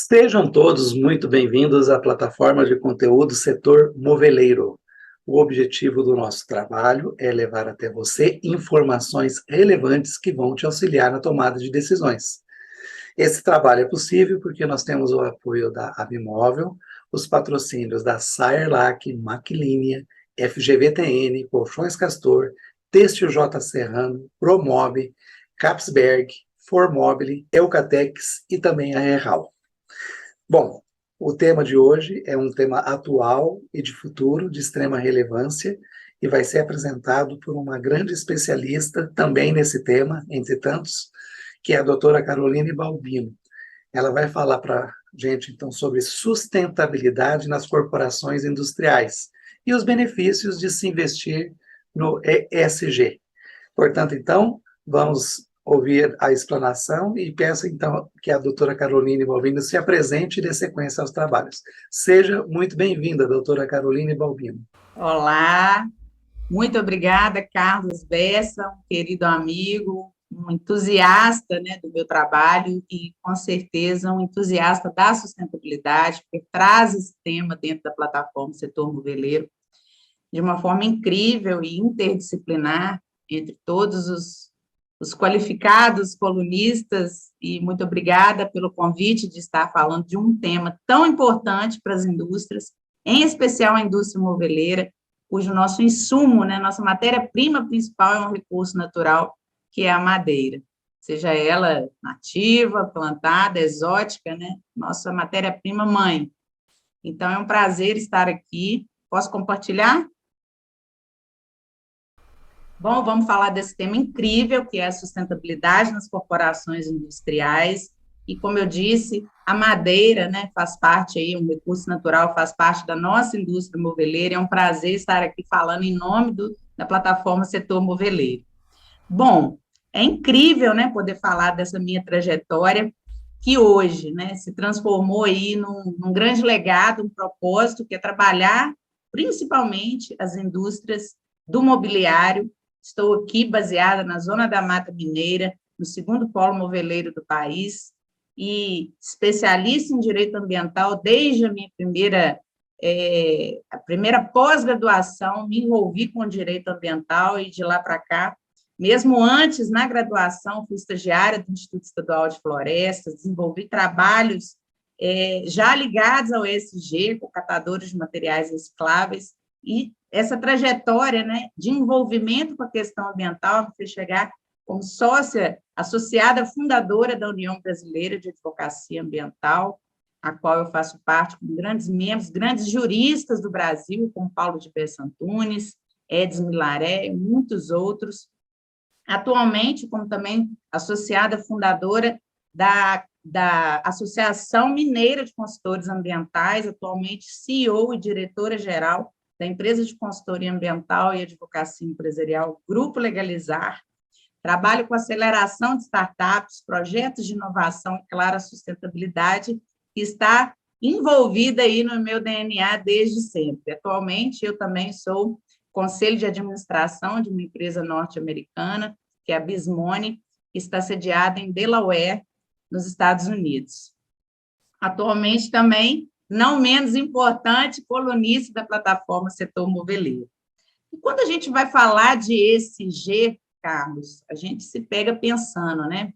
Sejam todos muito bem-vindos à plataforma de conteúdo Setor Moveleiro. O objetivo do nosso trabalho é levar até você informações relevantes que vão te auxiliar na tomada de decisões. Esse trabalho é possível porque nós temos o apoio da Abimóvel, os patrocínios da Saerlac, Maquilinha, FGVTN, Colchões Castor, Têxtil J. Serrano, Promob, Capsberg, Formobile, Eucatex e também a Erral. Bom, o tema de hoje é um tema atual e de futuro, de extrema relevância, e vai ser apresentado por uma grande especialista também nesse tema, entre tantos, que é a doutora Caroline Balbino. Ela vai falar para a gente, então, sobre sustentabilidade nas corporações industriais e os benefícios de se investir no ESG. Portanto, então, vamos ouvir a explanação e peço, então, que a doutora Caroline Balbino se apresente e dê sequência aos trabalhos. Seja muito bem-vinda, doutora Caroline Balbino. Olá, muito obrigada, Carlos Bessa, um querido amigo, um entusiasta, né, do meu trabalho e, com certeza, um entusiasta da sustentabilidade, porque traz esse tema dentro da plataforma Setor Moveleiro de uma forma incrível e interdisciplinar entre todos os qualificados colunistas, e muito obrigada pelo convite de estar falando de um tema tão importante para as indústrias, em especial a indústria moveleira, cujo nosso insumo, né, nossa matéria-prima principal é um recurso natural, que é a madeira, seja ela nativa, plantada, exótica, né, nossa matéria-prima mãe. Então, é um prazer estar aqui. Posso compartilhar? Bom, vamos falar desse tema incrível, que é a sustentabilidade nas corporações industriais, e, como eu disse, a madeira, né, faz parte aí, um recurso natural, faz parte da nossa indústria moveleira. É um prazer estar aqui falando em nome da plataforma Setor Moveleiro. Bom, é incrível, né, poder falar dessa minha trajetória, que hoje, né, se transformou aí num grande legado, um propósito, que é trabalhar principalmente as indústrias do mobiliário. Estou aqui baseada na Zona da Mata Mineira, no segundo polo moveleiro do país, e especialista em direito ambiental desde a minha primeira pós-graduação. Me envolvi com o direito ambiental e de lá para cá, mesmo antes, na graduação, fui estagiária do Instituto Estadual de Florestas, desenvolvi trabalhos já ligados ao ESG, com catadores de materiais recicláveis, e essa trajetória, né, de envolvimento com a questão ambiental me fez chegar como sócia associada fundadora da União Brasileira de Advocacia Ambiental, a qual eu faço parte com grandes membros, grandes juristas do Brasil, como Paulo de Bessa Antunes, Edson Milaré e muitos outros. Atualmente, como também associada fundadora da Associação Mineira de Consultores Ambientais, atualmente CEO e diretora-geral da empresa de consultoria ambiental e advocacia empresarial Grupo Legalizar. Trabalho com aceleração de startups, projetos de inovação e, claro, a sustentabilidade, que está envolvida aí no meu DNA desde sempre. Atualmente, eu também sou conselho de administração de uma empresa norte-americana, que é a Bismone, que está sediada em Delaware, nos Estados Unidos. Atualmente, também, não menos importante, colunista da plataforma Setor Moveleiro. E quando a gente vai falar de ESG, Carlos, a gente se pega pensando, né?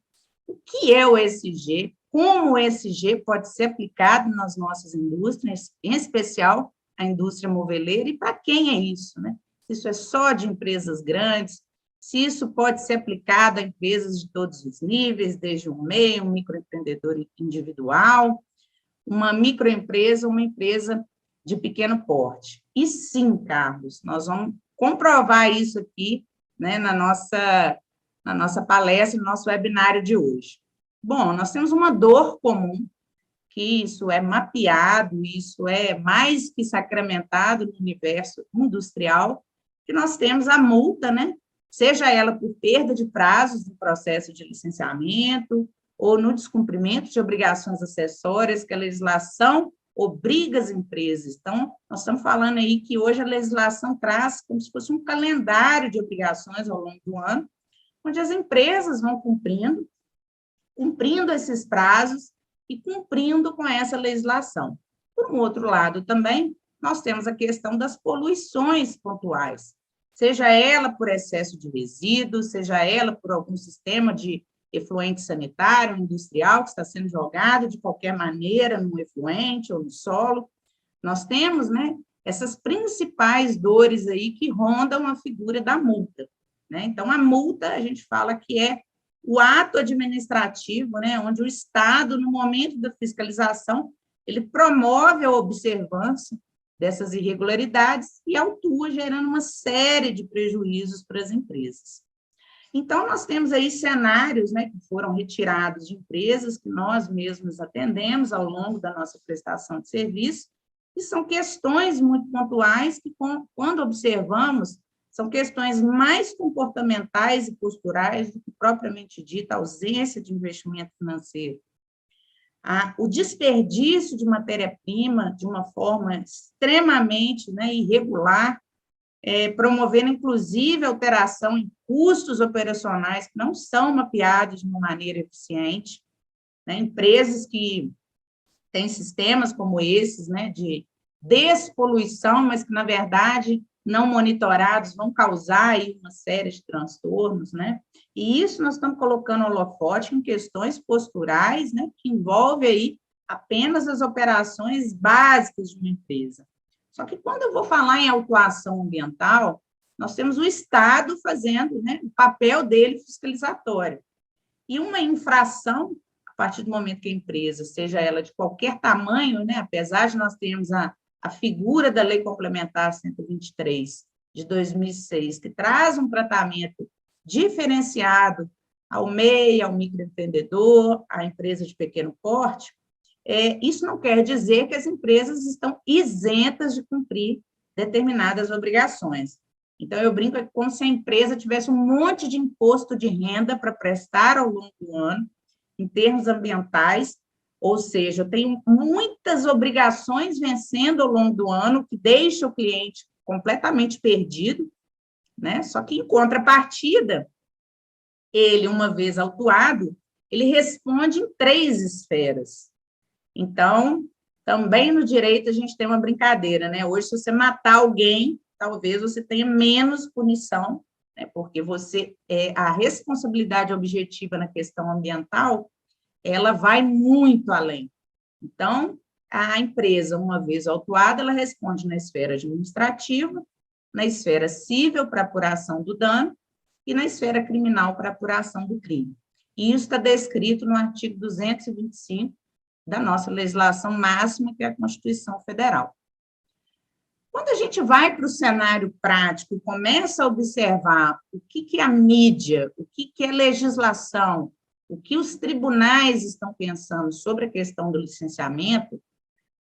O que é o ESG? Como o ESG pode ser aplicado nas nossas indústrias, em especial a indústria moveleira, e para quem é isso, né? Se isso é só de empresas grandes, se isso pode ser aplicado a empresas de todos os níveis, desde um MEI, um microempreendedor individual, uma microempresa, uma empresa de pequeno porte. E sim, Carlos, nós vamos comprovar isso aqui, né, na nossa palestra, no nosso webinário de hoje. Bom, nós temos uma dor comum, que isso é mapeado, isso é mais que sacramentado no universo industrial, que nós temos a multa, né? Seja ela por perda de prazos no processo de licenciamento, ou no descumprimento de obrigações acessórias que a legislação obriga as empresas. Então, nós estamos falando aí que hoje a legislação traz como se fosse um calendário de obrigações ao longo do ano, onde as empresas vão cumprindo esses prazos, e cumprindo com essa legislação. Por um outro lado, também, nós temos a questão das poluições pontuais, seja ela por excesso de resíduos, seja ela por algum sistema de efluente sanitário, industrial, que está sendo jogado de qualquer maneira no efluente ou no solo. Nós temos, né, essas principais dores aí que rondam a figura da multa, né? Então, a multa, a gente fala que é o ato administrativo, né, onde o Estado, no momento da fiscalização, ele promove a observância dessas irregularidades e autua gerando uma série de prejuízos para as empresas. Então, nós temos aí cenários, né, que foram retirados de empresas que nós mesmos atendemos ao longo da nossa prestação de serviço, e são questões muito pontuais que, quando observamos, são questões mais comportamentais e posturais do que propriamente dita ausência de investimento financeiro. O desperdício de matéria-prima de uma forma extremamente, né, irregular, promovendo, inclusive, alteração em custos operacionais que não são mapeados de uma maneira eficiente, né? Empresas que têm sistemas como esses, né, de despoluição, mas que, na verdade, não monitorados, vão causar aí uma série de transtornos, né? E isso nós estamos colocando holofote em questões posturais, né, que envolve aí apenas as operações básicas de uma empresa. Só que quando eu vou falar em autuação ambiental, nós temos o Estado fazendo, né, o papel dele fiscalizatório. E uma infração, a partir do momento que a empresa, seja ela de qualquer tamanho, né, apesar de nós termos a figura da Lei Complementar 123 de 2006, que traz um tratamento diferenciado ao MEI, ao microempreendedor, à empresa de pequeno porte, isso não quer dizer que as empresas estão isentas de cumprir determinadas obrigações. Então, eu brinco como se a empresa tivesse um monte de imposto de renda para prestar ao longo do ano, em termos ambientais, ou seja, eu tenho muitas obrigações vencendo ao longo do ano, que deixa o cliente completamente perdido, né? Só que, em contrapartida, ele, uma vez autuado, ele responde em 3 esferas. Então, também no direito a gente tem uma brincadeira, né? Hoje, se você matar alguém, talvez você tenha menos punição, né? Porque a responsabilidade objetiva na questão ambiental, ela vai muito além. Então, a empresa, uma vez autuada, ela responde na esfera administrativa, na esfera civil para apuração do dano e na esfera criminal para apuração do crime. E isso está descrito no artigo 225 da nossa legislação máxima, que é a Constituição Federal. Quando a gente vai para o cenário prático e começa a observar o que é a mídia, o que é legislação, o que os tribunais estão pensando sobre a questão do licenciamento,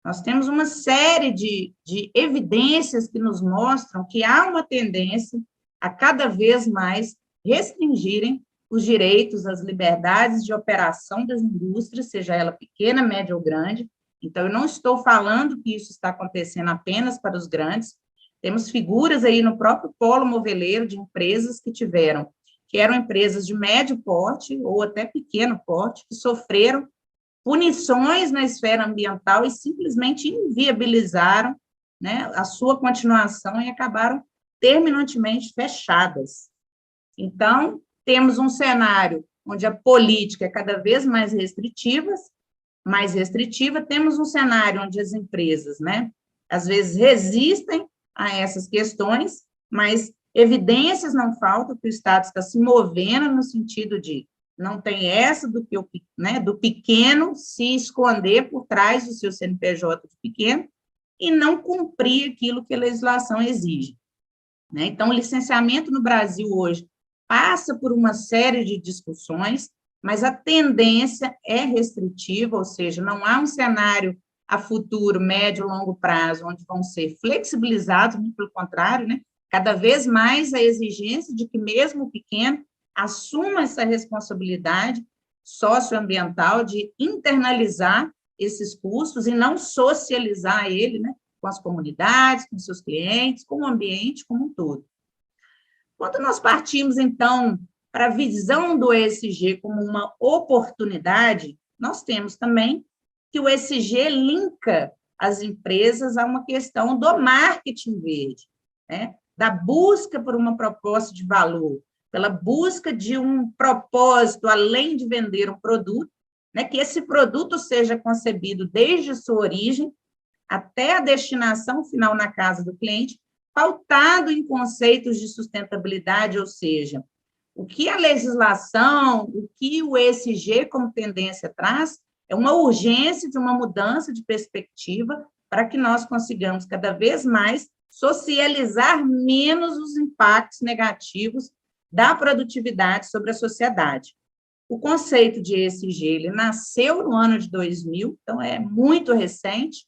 nós temos uma série de evidências que nos mostram que há uma tendência a cada vez mais restringirem os direitos, as liberdades de operação das indústrias, seja ela pequena, média ou grande. Então, eu não estou falando que isso está acontecendo apenas para os grandes. Temos figuras aí no próprio polo moveleiro de empresas que eram empresas de médio porte ou até pequeno porte, que sofreram punições na esfera ambiental e simplesmente inviabilizaram, né, a sua continuação e acabaram terminantemente fechadas. Então, temos um cenário onde a política é cada vez mais restritiva, temos um cenário onde as empresas, né, às vezes resistem a essas questões, mas evidências não faltam que o Estado está se movendo no sentido de não tem essa do pequeno se esconder por trás do seu CNPJ de pequeno e não cumprir aquilo que a legislação exige, né? Então, o licenciamento no Brasil hoje passa por uma série de discussões, mas a tendência é restritiva, ou seja, não há um cenário a futuro, médio, longo prazo, onde vão ser flexibilizados, muito pelo contrário, né? Cada vez mais a exigência de que mesmo o pequeno assuma essa responsabilidade socioambiental de internalizar esses custos e não socializar ele, né, com as comunidades, com seus clientes, com o ambiente como um todo. Quando nós partimos, então, para a visão do ESG como uma oportunidade, nós temos também que o ESG linka as empresas a uma questão do marketing verde, né? Da busca por uma proposta de valor, pela busca de um propósito, além de vender um produto, né? Que esse produto seja concebido desde sua origem até a destinação final na casa do cliente, pautado em conceitos de sustentabilidade, ou seja, o que a legislação, o que o ESG como tendência traz, é uma urgência de uma mudança de perspectiva para que nós consigamos cada vez mais socializar menos os impactos negativos da produtividade sobre a sociedade. O conceito de ESG, ele nasceu no ano de 2000, então é muito recente,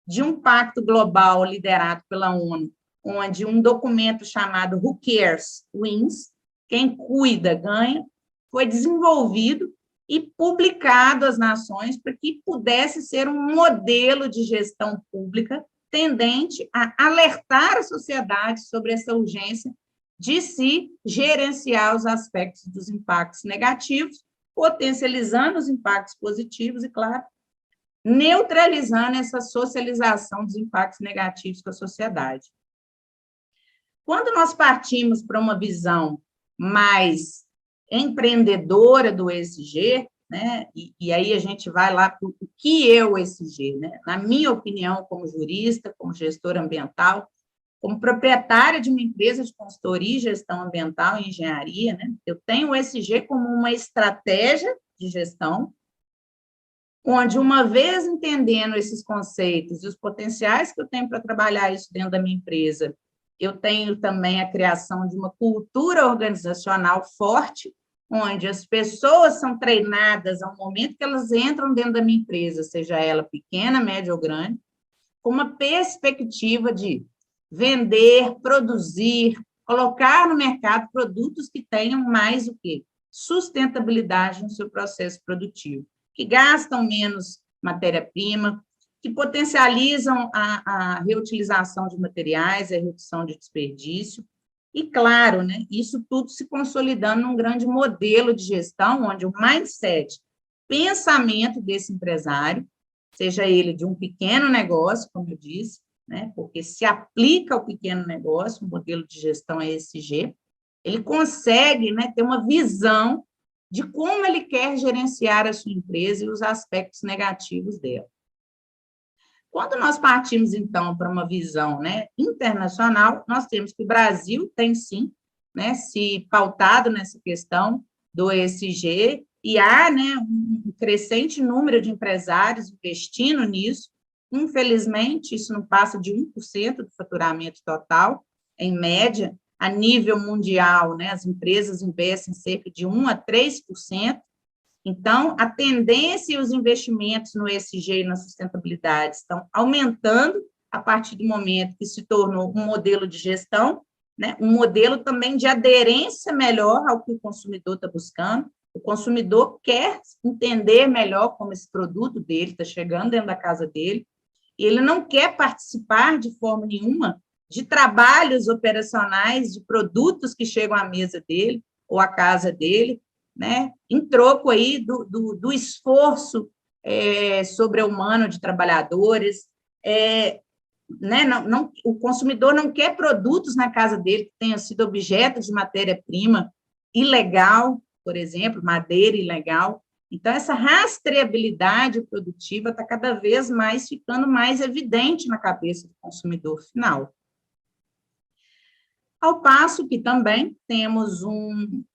de um pacto global liderado pela ONU, onde um documento chamado Who Cares Wins, quem cuida ganha, foi desenvolvido e publicado às nações para que pudesse ser um modelo de gestão pública tendente a alertar a sociedade sobre essa urgência de se gerenciar os aspectos dos impactos negativos, potencializando os impactos positivos e, claro, neutralizando essa socialização dos impactos negativos com a sociedade. Quando nós partimos para uma visão mais empreendedora do ESG, né, e aí a gente vai lá para o que é o ESG, né? Na minha opinião, como jurista, como gestora ambiental, como proprietária de uma empresa de consultoria e gestão ambiental e engenharia, né, eu tenho o ESG como uma estratégia de gestão, onde, uma vez entendendo esses conceitos e os potenciais que eu tenho para trabalhar isso dentro da minha empresa, eu tenho também a criação de uma cultura organizacional forte, onde as pessoas são treinadas ao momento que elas entram dentro da minha empresa, seja ela pequena, média ou grande, com uma perspectiva de vender, produzir, colocar no mercado produtos que tenham mais o quê? Sustentabilidade no seu processo produtivo, que gastam menos matéria-prima, que potencializam a reutilização de materiais, a redução de desperdício. E, claro, né, isso tudo se consolidando num grande modelo de gestão, onde o mindset, pensamento desse empresário, seja ele de um pequeno negócio, como eu disse, né, porque se aplica ao pequeno negócio, o modelo de gestão é ESG, ele consegue, né, ter uma visão de como ele quer gerenciar a sua empresa e os aspectos negativos dela. Quando nós partimos, então, para uma visão, né, internacional, nós temos que o Brasil tem, sim, né, se pautado nessa questão do ESG, e há, né, um crescente número de empresários investindo nisso. Infelizmente, isso não passa de 1% do faturamento total, em média. A nível mundial, né, as empresas investem cerca de 1% a 3%. Então, a tendência e os investimentos no ESG e na sustentabilidade estão aumentando a partir do momento que se tornou um modelo de gestão, né, um modelo também de aderência melhor ao que o consumidor está buscando. O consumidor quer entender melhor como esse produto dele está chegando dentro da casa dele, e ele não quer participar de forma nenhuma de trabalhos operacionais, de produtos que chegam à mesa dele ou à casa dele, né, em troco aí do esforço sobre-humano de trabalhadores. Né, o consumidor não quer produtos na casa dele que tenham sido objeto de matéria-prima ilegal, por exemplo, madeira ilegal. Então, essa rastreabilidade produtiva está cada vez mais ficando mais evidente na cabeça do consumidor final. Ao passo que também temos um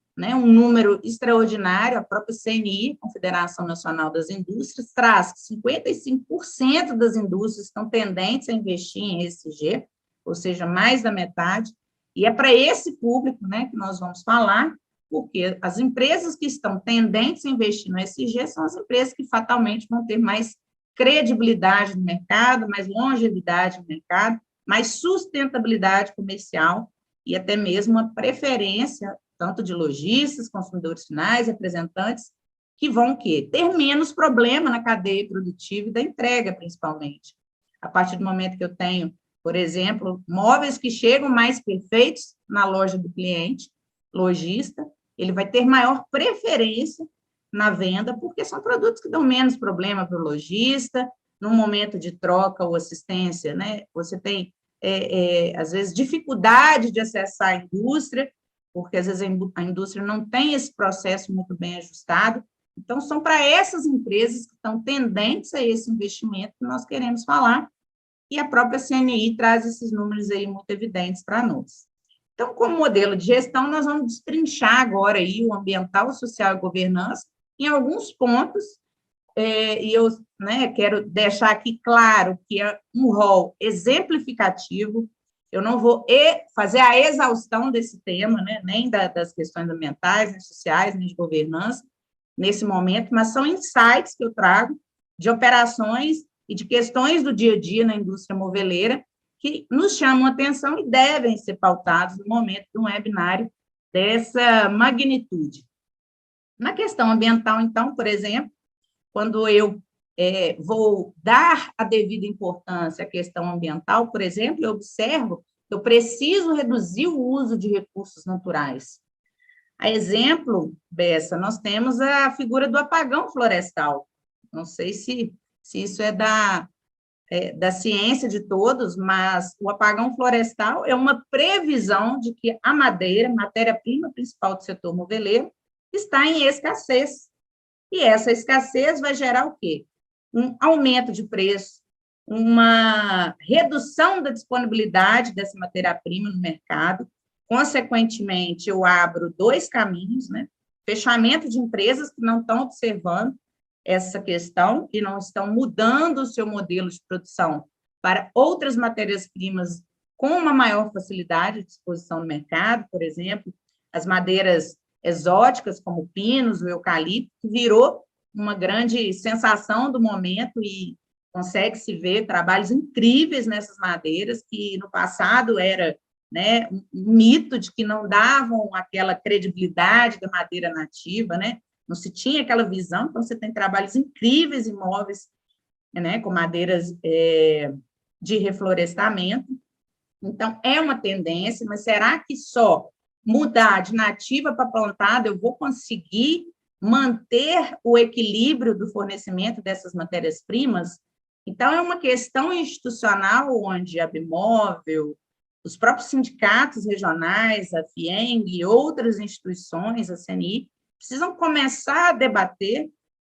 número extraordinário, a própria CNI, Confederação Nacional das Indústrias, traz que 55% das indústrias estão tendentes a investir em ESG, ou seja, mais da metade, e é para esse público, né, que nós vamos falar, porque as empresas que estão tendentes a investir no ESG são as empresas que fatalmente vão ter mais credibilidade no mercado, mais longevidade no mercado, mais sustentabilidade comercial e até mesmo uma preferência tanto de lojistas, consumidores finais, representantes, que vão ter menos problema na cadeia produtiva e da entrega, principalmente. A partir do momento que eu tenho, por exemplo, móveis que chegam mais perfeitos na loja do cliente, lojista, ele vai ter maior preferência na venda, porque são produtos que dão menos problema para o lojista, no momento de troca ou assistência, né? Você tem, às vezes, dificuldade de acessar a indústria, porque, às vezes, a indústria não tem esse processo muito bem ajustado. Então, são para essas empresas que estão tendentes a esse investimento que nós queremos falar, e a própria CNI traz esses números aí muito evidentes para nós. Então, como modelo de gestão, nós vamos destrinchar agora aí o ambiental, o social e governança em alguns pontos, e eu, né, quero deixar aqui claro que é um rol exemplificativo. Eu não vou fazer a exaustão desse tema, né, nem das questões ambientais, nem sociais, nem de governança, nesse momento, mas são insights que eu trago de operações e de questões do dia a dia na indústria moveleira que nos chamam a atenção e devem ser pautados no momento de um webinário dessa magnitude. Na questão ambiental, então, por exemplo, quando eu vou dar a devida importância à questão ambiental, por exemplo, eu observo que eu preciso reduzir o uso de recursos naturais. A exemplo, Bessa, nós temos a figura do apagão florestal. Não sei se isso é da ciência de todos, mas o apagão florestal é uma previsão de que a madeira, matéria-prima principal do setor moveleiro, está em escassez. E essa escassez vai gerar o quê? Um aumento de preço, uma redução da disponibilidade dessa matéria-prima no mercado. Consequentemente, eu abro dois caminhos, né? Fechamento de empresas que não estão observando essa questão e não estão mudando o seu modelo de produção para outras matérias-primas com uma maior facilidade de disposição no mercado, por exemplo, as madeiras exóticas, como o pinus, o eucalipto, que virou uma grande sensação do momento e consegue-se ver trabalhos incríveis nessas madeiras, que no passado era, né, um mito de que não davam aquela credibilidade da madeira nativa, né? Não se tinha aquela visão, então você tem trabalhos incríveis em móveis, né, com madeiras de reflorestamento. Então, é uma tendência, mas será que só mudar de nativa para plantada eu vou conseguir manter o equilíbrio do fornecimento dessas matérias-primas? Então, é uma questão institucional onde a Bimóvel, os próprios sindicatos regionais, a FIENG e outras instituições, a CNI, precisam começar a debater,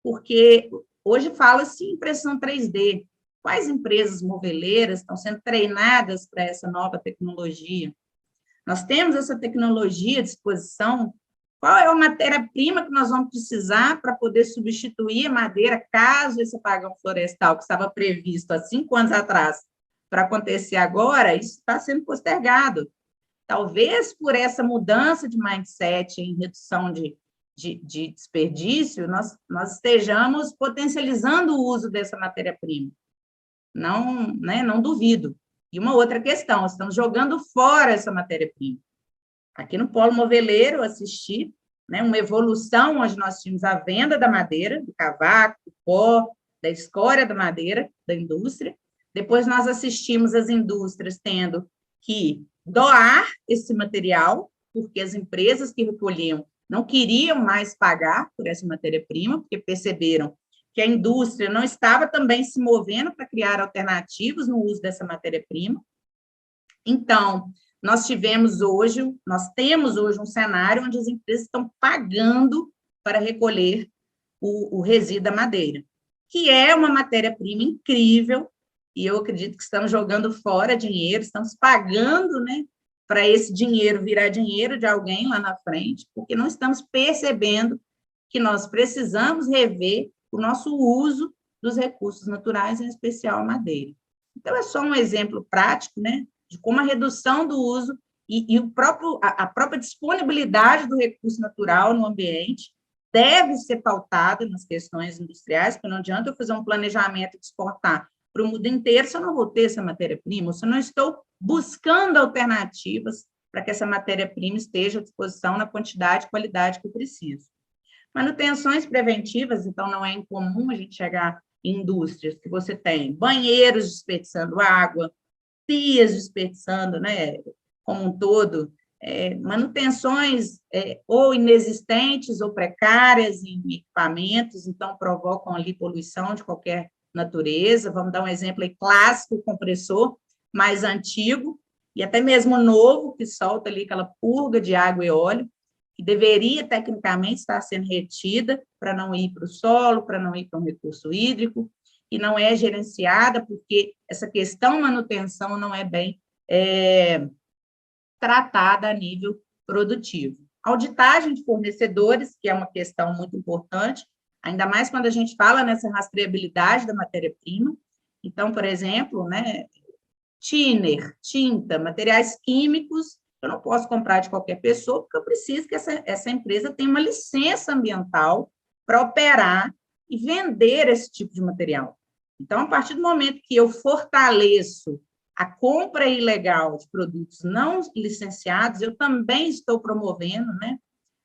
porque hoje fala-se em impressão 3D. Quais empresas moveleiras estão sendo treinadas para essa nova tecnologia? Nós temos essa tecnologia à disposição. Qual é a matéria-prima que nós vamos precisar para poder substituir a madeira, caso esse apagão florestal, que estava previsto há 5 anos atrás, para acontecer agora, isso está sendo postergado. Talvez por essa mudança de mindset em redução de desperdício, nós estejamos potencializando o uso dessa matéria-prima. Não, né, não duvido. E uma outra questão, nós estamos jogando fora essa matéria-prima. Aqui no Polo Moveleiro, eu assisti, né, uma evolução onde nós tínhamos a venda da madeira, do cavaco, do pó, da escória da madeira, da indústria. Depois nós assistimos as indústrias tendo que doar esse material, porque as empresas que recolhiam não queriam mais pagar por essa matéria-prima, porque perceberam que a indústria não estava também se movendo para criar alternativas no uso dessa matéria-prima. Então, nós temos hoje um cenário onde as empresas estão pagando para recolher o resíduo da madeira, que é uma matéria-prima incrível, e eu acredito que estamos jogando fora dinheiro, estamos pagando, né, para esse dinheiro virar dinheiro de alguém lá na frente, porque não estamos percebendo que nós precisamos rever o nosso uso dos recursos naturais, em especial a madeira. Então, é só um exemplo prático, né, de como a redução do uso e a própria disponibilidade do recurso natural no ambiente deve ser pautada nas questões industriais, porque não adianta eu fazer um planejamento de exportar para o mundo inteiro se eu não vou ter essa matéria-prima, se eu não estou buscando alternativas para que essa matéria-prima esteja à disposição na quantidade e qualidade que eu preciso. Manutenções preventivas, então, não é incomum a gente chegar em indústrias que você tem banheiros desperdiçando água, pias desperdiçando, né, como um todo, manutenções ou inexistentes ou precárias em equipamentos, então provocam ali poluição de qualquer natureza. Vamos dar um exemplo aí clássico, o compressor mais antigo, e até mesmo novo, que solta ali aquela purga de água e óleo, que deveria, tecnicamente, estar sendo retida para não ir para o solo, para não ir para um recurso hídrico, e não é gerenciada, porque essa questão manutenção não é bem tratada a nível produtivo. Auditagem de fornecedores, que é uma questão muito importante, ainda mais quando a gente fala nessa rastreabilidade da matéria-prima. Então, por exemplo, né, thinner, tinta, materiais químicos, eu não posso comprar de qualquer pessoa, porque eu preciso que essa empresa tenha uma licença ambiental para operar e vender esse tipo de material. Então, a partir do momento que eu fortaleço a compra ilegal de produtos não licenciados, eu também estou promovendo, né,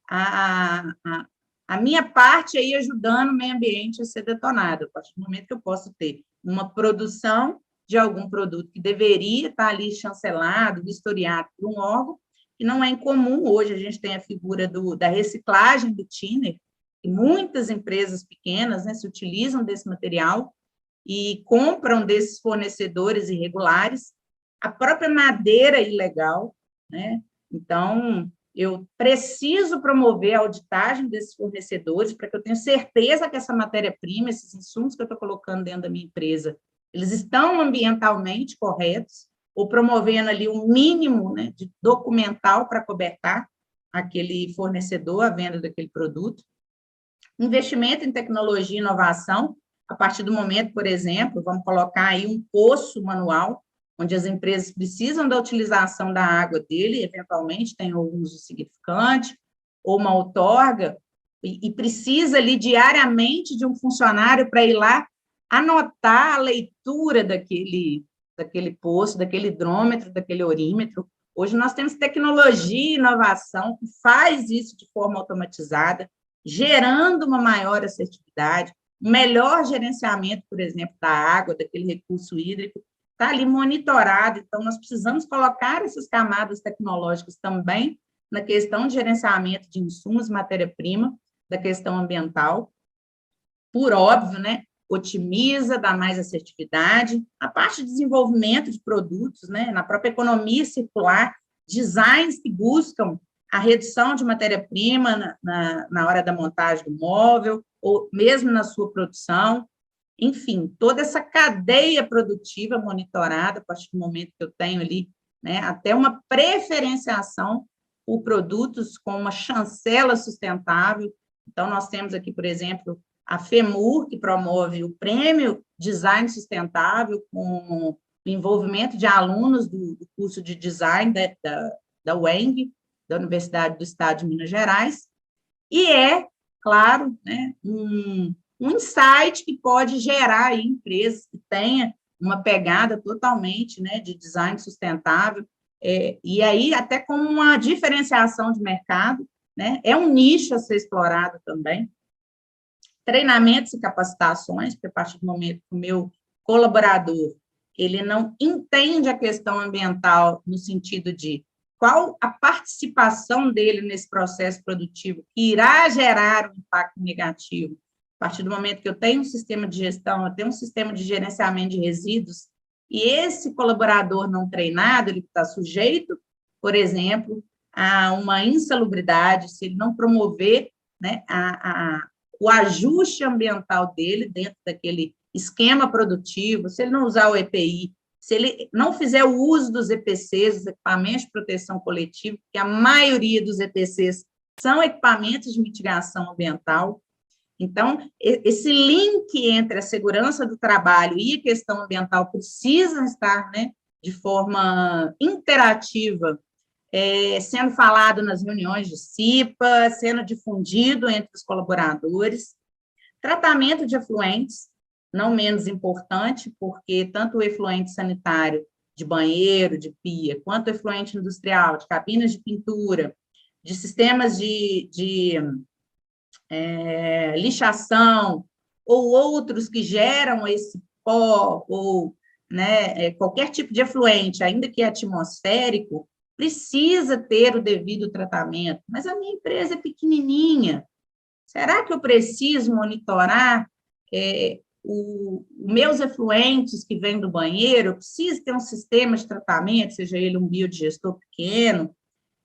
a minha parte aí ajudando o meio ambiente a ser detonado. A partir do momento que eu posso ter uma produção de algum produto que deveria estar ali chancelado, vistoriado por um órgão, que não é incomum. Hoje a gente tem a figura da reciclagem do thinner, e muitas empresas pequenas, né, se utilizam desse material e compram desses fornecedores irregulares, a própria madeira ilegal, né? Então, eu preciso promover a auditagem desses fornecedores para que eu tenha certeza que essa matéria-prima, esses insumos que eu estou colocando dentro da minha empresa, eles estão ambientalmente corretos, ou promovendo ali um mínimo, né, de documental para cobertar aquele fornecedor, a venda daquele produto. Investimento em tecnologia e inovação, a partir do momento, por exemplo, vamos colocar aí um poço manual, onde as empresas precisam da utilização da água dele, eventualmente tem um uso significante, ou uma outorga, e precisa ali diariamente de um funcionário para ir lá anotar a leitura daquele poço, daquele hidrômetro, daquele orímetro. Hoje nós temos tecnologia e inovação que faz isso de forma automatizada, gerando uma maior assertividade, um melhor gerenciamento, por exemplo, da água, daquele recurso hídrico, está ali monitorado. Então, nós precisamos colocar essas camadas tecnológicas também na questão de gerenciamento de insumos, matéria-prima, da questão ambiental. Por óbvio, né? Otimiza, dá mais assertividade. A parte de desenvolvimento de produtos, né? Na própria economia circular, designs que buscam a redução de matéria-prima na hora da montagem do móvel, ou mesmo na sua produção. Enfim, toda essa cadeia produtiva monitorada, a partir do momento que eu tenho ali, né, até uma preferenciação por produtos com uma chancela sustentável. Então, nós temos aqui, por exemplo, a FEMUR, que promove o Prêmio Design Sustentável, com o envolvimento de alunos do curso de Design da UENG, da Universidade do Estado de Minas Gerais, e claro, né, um insight que pode gerar aí empresas que tenham uma pegada totalmente, né, de design sustentável, e aí até com uma diferenciação de mercado, né, é um nicho a ser explorado também. Treinamentos e capacitações, porque a partir do momento que o meu colaborador ele não entende a questão ambiental no sentido de qual a participação dele nesse processo produtivo que irá gerar um impacto negativo. A partir do momento que eu tenho um sistema de gestão, eu tenho um sistema de gerenciamento de resíduos, e esse colaborador não treinado, ele está sujeito, por exemplo, a uma insalubridade, se ele não promover, né, o ajuste ambiental dele dentro daquele esquema produtivo, se ele não usar o EPI, se ele não fizer o uso dos EPCs, os equipamentos de proteção coletiva, que a maioria dos EPCs são equipamentos de mitigação ambiental. Então, esse link entre a segurança do trabalho e a questão ambiental precisa estar, né, de forma interativa, sendo falado nas reuniões de CIPA, sendo difundido entre os colaboradores. Tratamento de efluentes, não menos importante, porque tanto o efluente sanitário de banheiro, de pia, quanto o efluente industrial, de cabinas de pintura, de sistemas de lixação, ou outros que geram esse pó, ou, né, qualquer tipo de efluente, ainda que atmosférico, precisa ter o devido tratamento, mas a minha empresa é pequenininha. Será que eu preciso monitorar os meus efluentes que vêm do banheiro? Eu preciso ter um sistema de tratamento, seja ele um biodigestor pequeno,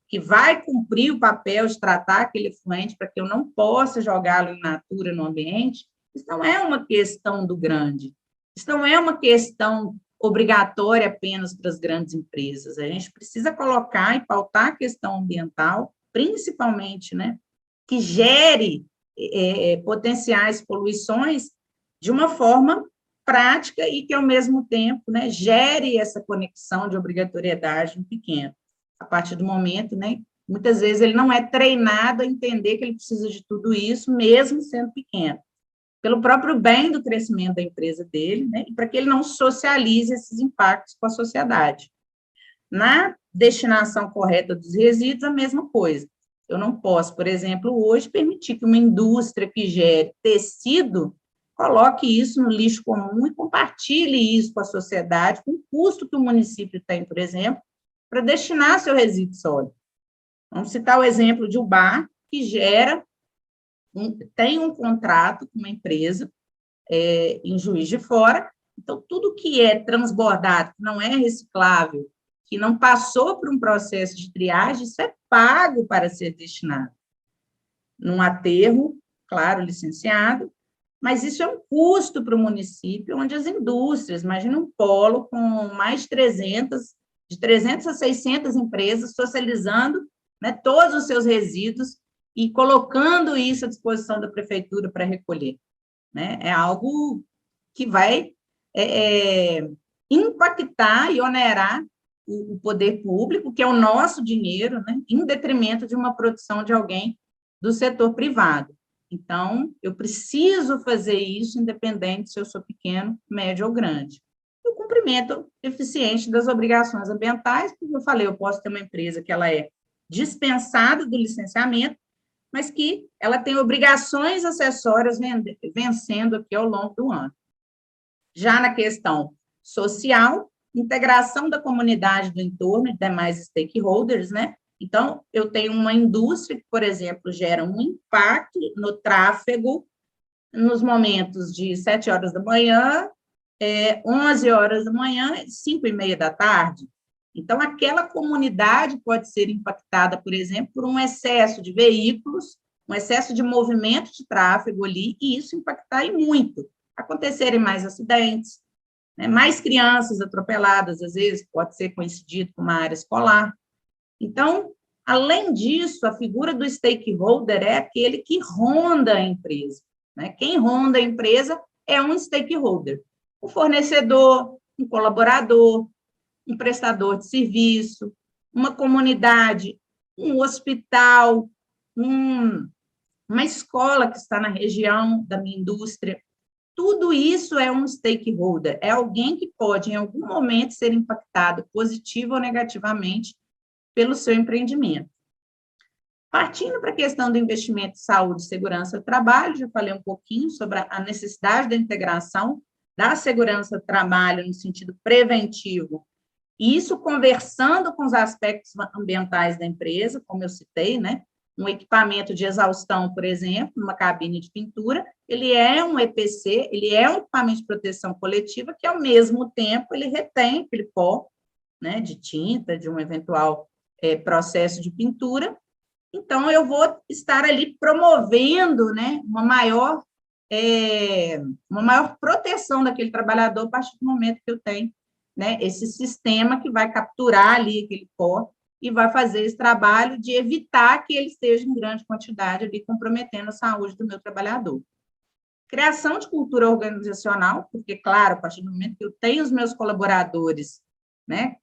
que vai cumprir o papel de tratar aquele efluente para que eu não possa jogá-lo in natura no ambiente? Isso não é uma questão do grande. Isso não é uma questão obrigatória apenas para as grandes empresas. A gente precisa colocar e pautar a questão ambiental, principalmente, né, que gere potenciais poluições de uma forma prática e que, ao mesmo tempo, né, gere essa conexão de obrigatoriedade no pequeno. A partir do momento, né, muitas vezes ele não é treinado a entender que ele precisa de tudo isso, mesmo sendo pequeno, pelo próprio bem do crescimento da empresa dele, né, e para que ele não socialize esses impactos com a sociedade. Na destinação correta dos resíduos, a mesma coisa. Eu não posso, por exemplo, hoje, permitir que uma indústria que gere tecido coloque isso no lixo comum e compartilhe isso com a sociedade, com o custo que o município tem, por exemplo, para destinar seu resíduo sólido. Vamos citar o exemplo de um bar que tem um contrato com uma empresa em Juiz de Fora, então tudo que é transbordado, que não é reciclável, que não passou por um processo de triagem, isso é pago para ser destinado. Num aterro, claro, licenciado, mas isso é um custo para o município, onde as indústrias, imagina um polo com mais de 300 a 600 empresas socializando, né, todos os seus resíduos e colocando isso à disposição da prefeitura para recolher. Né? É algo que vai impactar e onerar o poder público, que é o nosso dinheiro, né, em detrimento de uma produção de alguém do setor privado. Então, eu preciso fazer isso, independente se eu sou pequeno, médio ou grande. E o cumprimento eficiente das obrigações ambientais, porque eu falei, eu posso ter uma empresa que ela é dispensada do licenciamento, mas que ela tem obrigações acessórias vencendo aqui ao longo do ano. Já na questão social, integração da comunidade do entorno e demais stakeholders, né? Então, eu tenho uma indústria que, por exemplo, gera um impacto no tráfego nos momentos de 7 horas da manhã, 11 horas da manhã, 5h30 da tarde. Então, aquela comunidade pode ser impactada, por exemplo, por um excesso de veículos, um excesso de movimento de tráfego ali, e isso impactar e muito. Acontecerem mais acidentes, né? Mais crianças atropeladas, às vezes, pode ser coincidido com uma área escolar. Então, além disso, a figura do stakeholder é aquele que ronda a empresa. Né? Quem ronda a empresa é um stakeholder. Um fornecedor, um colaborador, um prestador de serviço, uma comunidade, um hospital, uma escola que está na região da minha indústria. Tudo isso é um stakeholder, é alguém que pode, em algum momento, ser impactado positivo ou negativamente pelo seu empreendimento. Partindo para a questão do investimento em saúde e segurança do trabalho, já falei um pouquinho sobre a necessidade da integração da segurança do trabalho no sentido preventivo, e isso conversando com os aspectos ambientais da empresa, como eu citei, né? Um equipamento de exaustão, por exemplo, uma cabine de pintura, ele é um EPC, ele é um equipamento de proteção coletiva que, ao mesmo tempo, ele retém aquele pó, né, de tinta, de um eventual processo de pintura. Então, eu vou estar ali promovendo, né, uma maior proteção daquele trabalhador a partir do momento que eu tenho, né, esse sistema que vai capturar ali aquele pó e vai fazer esse trabalho de evitar que ele esteja em grande quantidade ali, comprometendo a saúde do meu trabalhador. Criação de cultura organizacional, porque, claro, a partir do momento que eu tenho os meus colaboradores, né,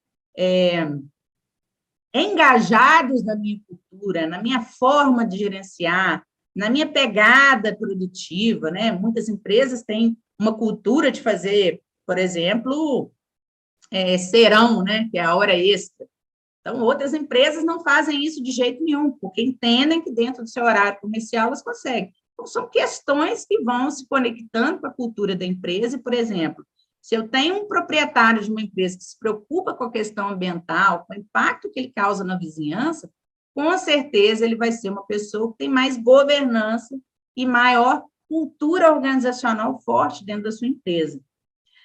engajados na minha cultura, na minha forma de gerenciar, na minha pegada produtiva, né? Muitas empresas têm uma cultura de fazer, por exemplo, serão, né? Que é a hora extra. Então, outras empresas não fazem isso de jeito nenhum, porque entendem que dentro do seu horário comercial elas conseguem. Então, são questões que vão se conectando com a cultura da empresa e, por exemplo, Se eu tenho um proprietário de uma empresa que se preocupa com a questão ambiental, com o impacto que ele causa na vizinhança, com certeza ele vai ser uma pessoa que tem mais governança e maior cultura organizacional forte dentro da sua empresa.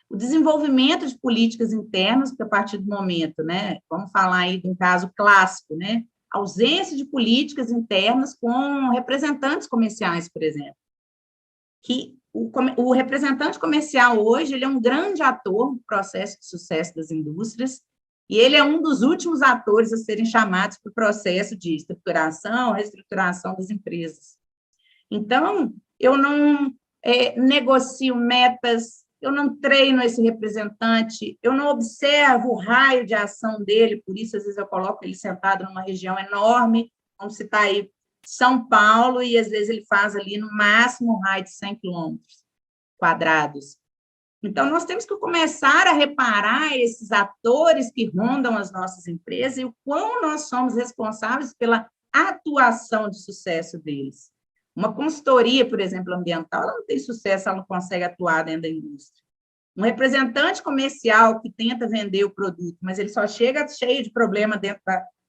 O desenvolvimento de políticas internas, porque a partir do momento, né, vamos falar aí de um caso clássico, né, ausência de políticas internas com representantes comerciais, por exemplo, que o representante comercial hoje, ele é um grande ator no processo de sucesso das indústrias, e ele é um dos últimos atores a serem chamados para o processo de estruturação, reestruturação das empresas. Então, eu não negocio metas, eu não treino esse representante, eu não observo o raio de ação dele, por isso, às vezes, eu coloco ele sentado numa região enorme, vamos citar aí São Paulo, e às vezes ele faz ali no máximo um raio de 100 quilômetros quadrados. Então, nós temos que começar a reparar esses atores que rondam as nossas empresas e o quão nós somos responsáveis pela atuação de sucesso deles. Uma consultoria, por exemplo, ambiental, ela não tem sucesso, ela não consegue atuar dentro da indústria. Um representante comercial que tenta vender o produto, mas ele só chega cheio de problema dentro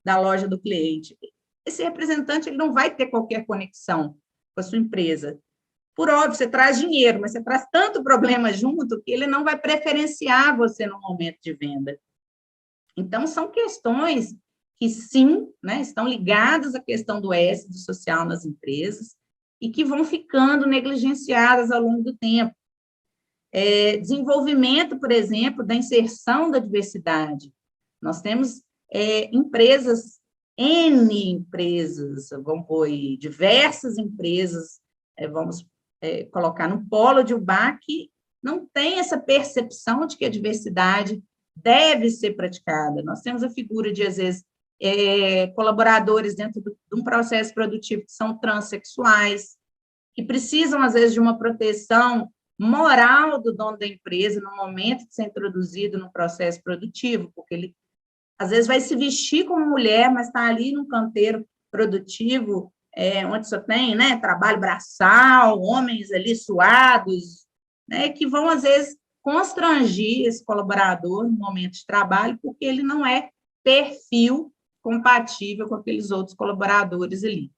da loja do cliente. Esse representante ele não vai ter qualquer conexão com a sua empresa. Por óbvio, você traz dinheiro, mas você traz tanto problema junto que ele não vai preferenciar você no momento de venda. Então, são questões que, sim, né, estão ligadas à questão do S, do social nas empresas, e que vão ficando negligenciadas ao longo do tempo. Desenvolvimento, por exemplo, da inserção da diversidade. Nós temos empresas, N empresas, vamos pôr aí, diversas empresas, vamos colocar no polo de Ubá, que não tem essa percepção de que a diversidade deve ser praticada. Nós temos a figura de, às vezes, colaboradores dentro de um processo produtivo que são transexuais, que precisam, às vezes, de uma proteção moral do dono da empresa no momento de ser introduzido no processo produtivo, porque ele, às vezes, vai se vestir como mulher, mas está ali num canteiro produtivo, onde só tem, né, trabalho braçal, homens ali suados, né, que vão, às vezes, constrangir esse colaborador no momento de trabalho, porque ele não é perfil compatível com aqueles outros colaboradores ali.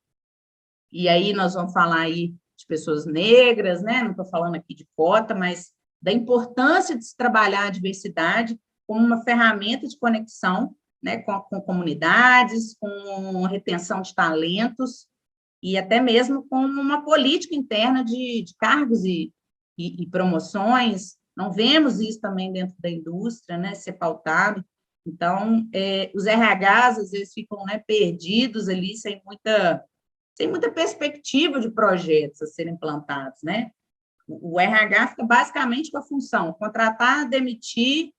E aí nós vamos falar aí de pessoas negras, né, não estou falando aqui de cota, mas da importância de se trabalhar a diversidade como uma ferramenta de conexão, né, com comunidades, com retenção de talentos, e até mesmo com uma política interna de cargos e promoções. Não vemos isso também dentro da indústria, né, ser pautado. Então, os RHs, às vezes, ficam, né, perdidos ali, sem muita perspectiva de projetos a serem implantados, né? O RH fica basicamente com a função contratar, demitir,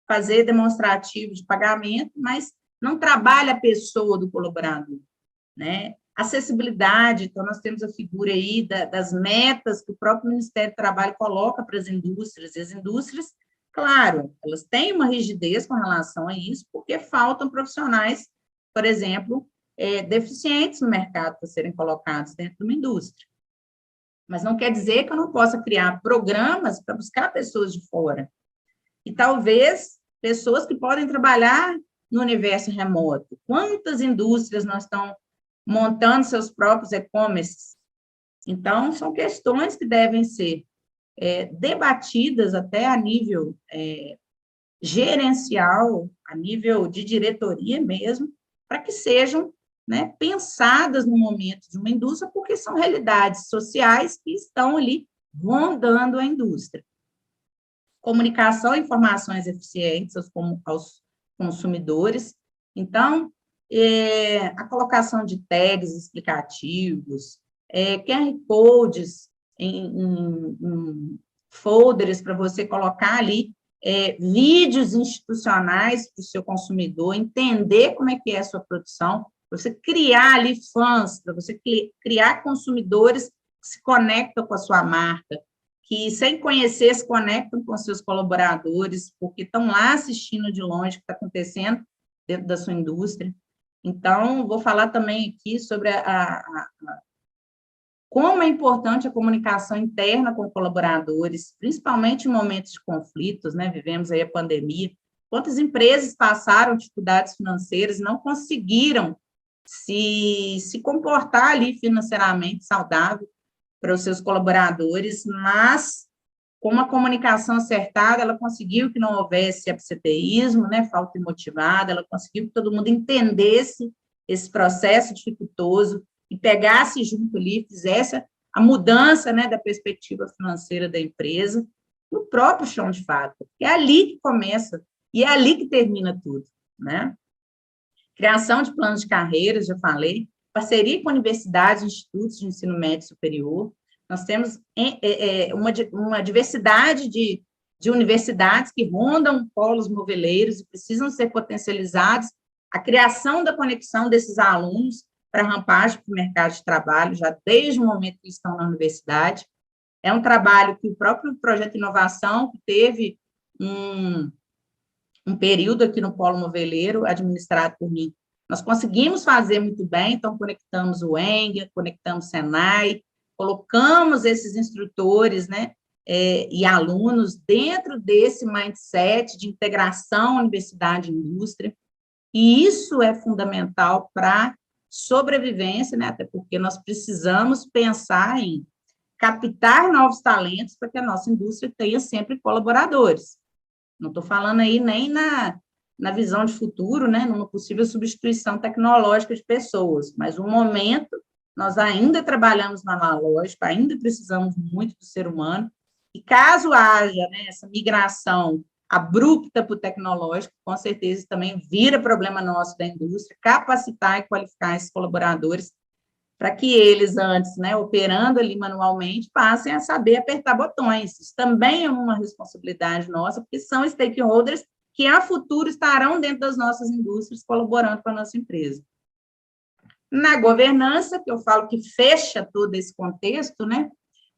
fazer demonstrativo de pagamento, mas não trabalha a pessoa do colaborador, né? Acessibilidade, então nós temos a figura aí das metas que o próprio Ministério do Trabalho coloca para as indústrias, e as indústrias, claro, elas têm uma rigidez com relação a isso, porque faltam profissionais, por exemplo, deficientes no mercado para serem colocados dentro de uma indústria. Mas não quer dizer que eu não possa criar programas para buscar pessoas de fora. E talvez pessoas que podem trabalhar no universo remoto. Quantas indústrias nós estamos montando seus próprios e-commerces? Então, são questões que devem ser debatidas até a nível gerencial, a nível de diretoria mesmo, para que sejam, né, pensadas no momento de uma indústria, porque são realidades sociais que estão ali rondando a indústria. Comunicação e informações eficientes aos consumidores. Então, a colocação de tags explicativos, QR codes em folders para você colocar ali vídeos institucionais para o seu consumidor, entender como é que é a sua produção, para você criar ali fãs, para você criar consumidores que se conectam com a sua marca, que, sem conhecer, se conectam com seus colaboradores, porque estão lá assistindo de longe o que está acontecendo dentro da sua indústria. Então, vou falar também aqui sobre como é importante a comunicação interna com colaboradores, principalmente em momentos de conflitos, né? Vivemos aí a pandemia. Quantas empresas passaram dificuldades financeiras e não conseguiram se comportar ali financeiramente saudável para os seus colaboradores, mas com uma comunicação acertada, ela conseguiu que não houvesse absenteísmo, né, falta imotivada, ela conseguiu que todo mundo entendesse esse processo dificultoso e pegasse junto ali, fizesse a mudança, né, da perspectiva financeira da empresa no próprio chão de fábrica. É ali que começa e é ali que termina tudo, né? Criação de planos de carreiras, já falei, parceria com universidades e institutos de ensino médio superior. Nós temos uma diversidade de universidades que rondam polos moveleiros e precisam ser potencializados. A criação da conexão desses alunos para rampagem para o mercado de trabalho, já desde o momento que estão na universidade. É um trabalho que o próprio Projeto Inovação, que teve um período aqui no Polo Moveleiro, administrado por mim, nós conseguimos fazer muito bem, então conectamos o ENG, conectamos o Senai, colocamos esses instrutores, né, e alunos dentro desse mindset de integração universidade e indústria, e isso é fundamental para sobrevivência, né, até porque nós precisamos pensar em captar novos talentos para que a nossa indústria tenha sempre colaboradores. Não estou falando aí nem na visão de futuro, né, numa possível substituição tecnológica de pessoas, mas no momento nós ainda trabalhamos no analógico, ainda precisamos muito do ser humano, e caso haja, né, essa migração abrupta para o tecnológico, com certeza também vira problema nosso da indústria, capacitar e qualificar esses colaboradores para que eles, antes, né, operando ali manualmente, passem a saber apertar botões. Isso também é uma responsabilidade nossa, porque são stakeholders que, a futuro, estarão dentro das nossas indústrias, colaborando com a nossa empresa. Na governança, que eu falo que fecha todo esse contexto, né,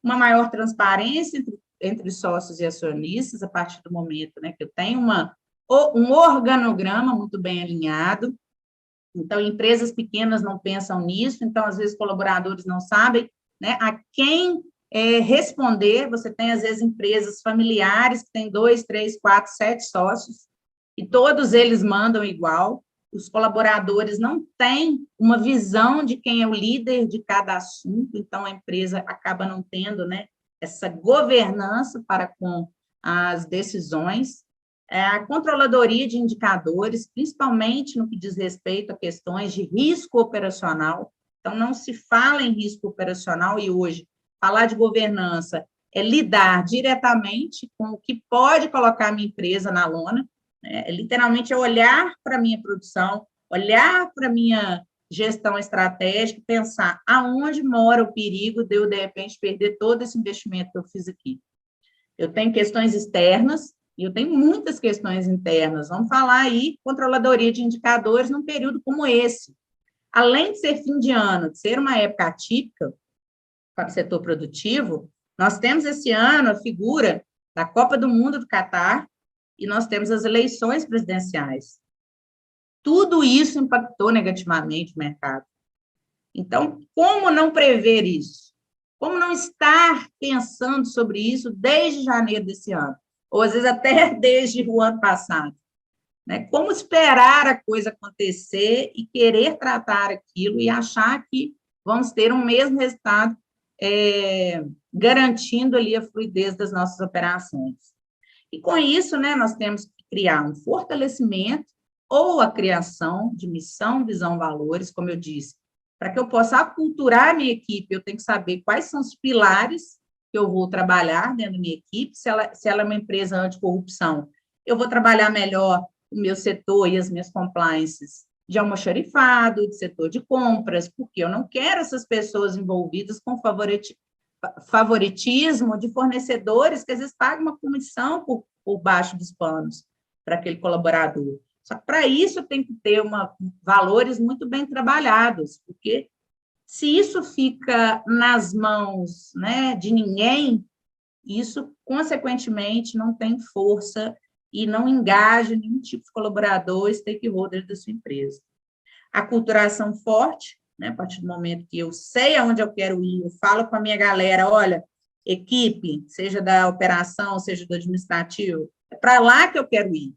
uma maior transparência entre sócios e acionistas, a partir do momento, né, que eu tenho um organograma muito bem alinhado. Então, empresas pequenas não pensam nisso, então, às vezes, colaboradores não sabem, né, a quem responder. Você tem, às vezes, empresas familiares que têm 2, 3, 4, 7 sócios, e todos eles mandam igual. Os colaboradores não têm uma visão de quem é o líder de cada assunto, então, a empresa acaba não tendo, né, essa governança para com as decisões. A controladoria de indicadores, principalmente no que diz respeito a questões de risco operacional. Então, não se fala em risco operacional, e hoje, falar de governança é lidar diretamente com o que pode colocar a minha empresa na lona, né? Literalmente, é olhar para a minha produção, olhar para a minha gestão estratégica, pensar aonde mora o perigo de eu, de repente, perder todo esse investimento que eu fiz aqui. Eu tenho questões externas, e eu tenho muitas questões internas. Vamos falar aí, controladoria de indicadores num período como esse. Além de ser fim de ano, de ser uma época atípica para o setor produtivo, nós temos esse ano a figura da Copa do Mundo do Catar e nós temos as eleições presidenciais. Tudo isso impactou negativamente o mercado. Então, como não prever isso? Como não estar pensando sobre isso desde janeiro desse ano? Ou, às vezes, até desde o ano passado, né? Como esperar a coisa acontecer e querer tratar aquilo e achar que vamos ter um mesmo resultado, garantindo ali a fluidez das nossas operações. E, com isso, né, nós temos que criar um fortalecimento ou a criação de missão, visão, valores, como eu disse. Para que eu possa aculturar a minha equipe, eu tenho que saber quais são os pilares que eu vou trabalhar dentro da minha equipe. Se ela é uma empresa anticorrupção, eu vou trabalhar melhor o meu setor e as minhas compliances de almoxarifado, de setor de compras, porque eu não quero essas pessoas envolvidas com favoritismo de fornecedores que, às vezes, pagam uma comissão por baixo dos panos para aquele colaborador. Só que, para isso, eu tenho que ter valores muito bem trabalhados, porque se isso fica nas mãos, né, de ninguém, isso, consequentemente, não tem força e não engaja nenhum tipo de colaborador, stakeholder da sua empresa. Aculturação forte, né? A partir do momento que eu sei aonde eu quero ir, eu falo com a minha galera, olha, equipe, seja da operação, seja do administrativo, é para lá que eu quero ir,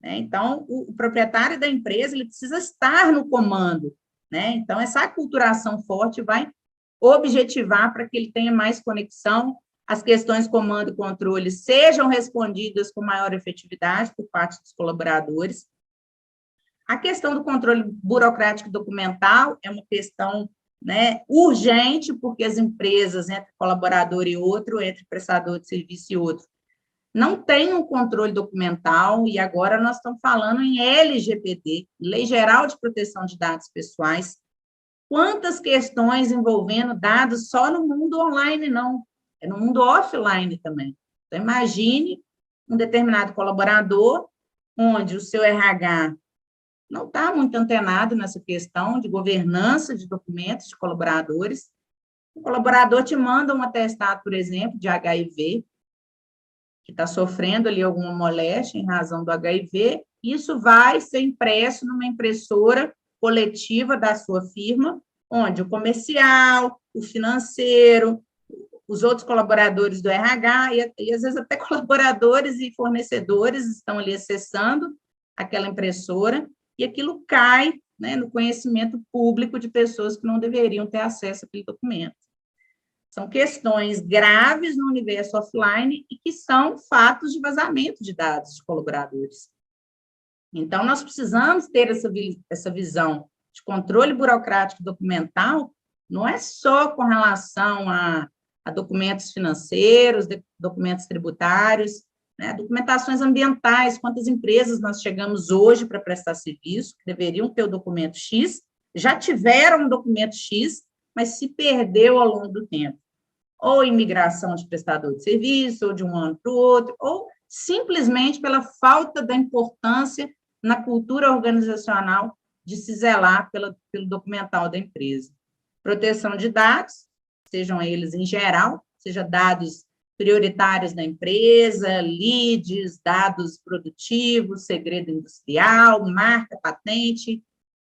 né? Então, o proprietário da empresa, ele precisa estar no comando, né? Então, essa aculturação forte vai objetivar para que ele tenha mais conexão, as questões comando e controle sejam respondidas com maior efetividade por parte dos colaboradores. A questão do controle burocrático documental é uma questão, né, urgente, porque as empresas, entre colaborador e outro, entre prestador de serviço e outro, não têm um controle documental, e agora nós estamos falando em LGPD, Lei Geral de Proteção de Dados Pessoais. Quantas questões envolvendo dados só no mundo online, não, é no mundo offline também. Então, imagine um determinado colaborador, onde o seu RH não está muito antenado nessa questão de governança de documentos de colaboradores. O colaborador te manda um atestado, por exemplo, de HIV, que está sofrendo ali alguma moléstia em razão do HIV, isso vai ser impresso numa impressora coletiva da sua firma, onde o comercial, o financeiro, os outros colaboradores do RH, e às vezes até colaboradores e fornecedores estão ali acessando aquela impressora, e aquilo cai, né, no conhecimento público de pessoas que não deveriam ter acesso àquele documento. São questões graves no universo offline e que são fatos de vazamento de dados de colaboradores. Então, nós precisamos ter essa visão de controle burocrático documental, não é só com relação a documentos financeiros, documentos tributários, né, documentações ambientais, quantas empresas nós chegamos hoje para prestar serviço, que deveriam ter o documento X, já tiveram um documento X, mas se perdeu ao longo do tempo. Ou imigração de prestador de serviço, ou de um ano para o outro, ou simplesmente pela falta da importância na cultura organizacional de se zelar pelo documental da empresa. Proteção de dados, sejam eles em geral, seja dados prioritários da empresa, leads, dados produtivos, segredo industrial, marca, patente,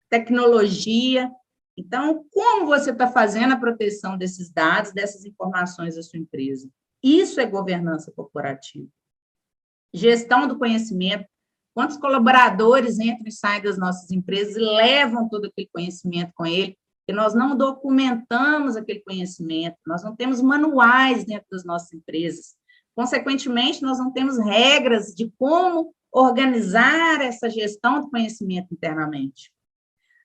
tecnologia. Então, como você está fazendo a proteção desses dados, dessas informações da sua empresa? Isso é governança corporativa. Gestão do conhecimento. Quantos colaboradores entram e saem das nossas empresas e levam todo aquele conhecimento com ele? Porque nós não documentamos aquele conhecimento, nós não temos manuais dentro das nossas empresas. Consequentemente, nós não temos regras de como organizar essa gestão do conhecimento internamente.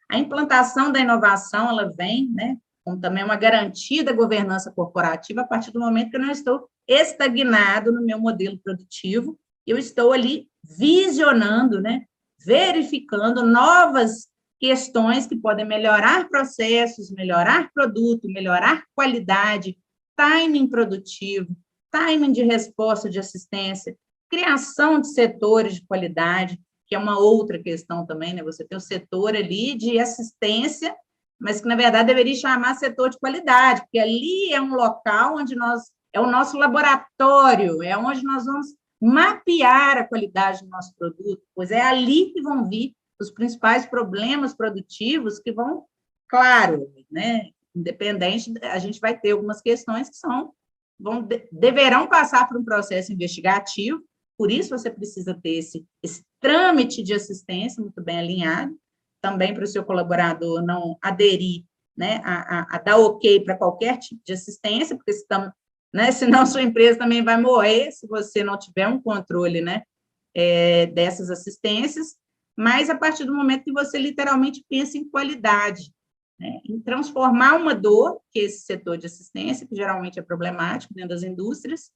A implantação da inovação, ela vem, né, como também uma garantia da governança corporativa a partir do momento que eu não estou estagnado no meu modelo produtivo, eu estou ali visionando, né, verificando novas questões que podem melhorar processos, melhorar produto, melhorar qualidade, timing produtivo, timing de resposta de assistência, criação de setores de qualidade, que é uma outra questão também, né? Você tem o setor ali de assistência, mas que, na verdade, deveria chamar setor de qualidade, porque ali é um local onde é o nosso laboratório, é onde nós vamos mapear a qualidade do nosso produto, pois é ali que vão vir os principais problemas produtivos que vão, claro, né, independente, a gente vai ter algumas questões que deverão passar por um processo investigativo, por isso você precisa ter esse trâmite de assistência muito bem alinhado, também para o seu colaborador não aderir, né, a dar ok para qualquer tipo de assistência, porque senão sua empresa também vai morrer se você não tiver um controle, né, dessas assistências, mas a partir do momento que você literalmente pensa em qualidade, né, em transformar uma dor, que é esse setor de assistência, que geralmente é problemático dentro das indústrias,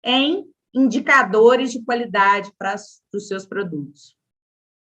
em indicadores de qualidade para os seus produtos.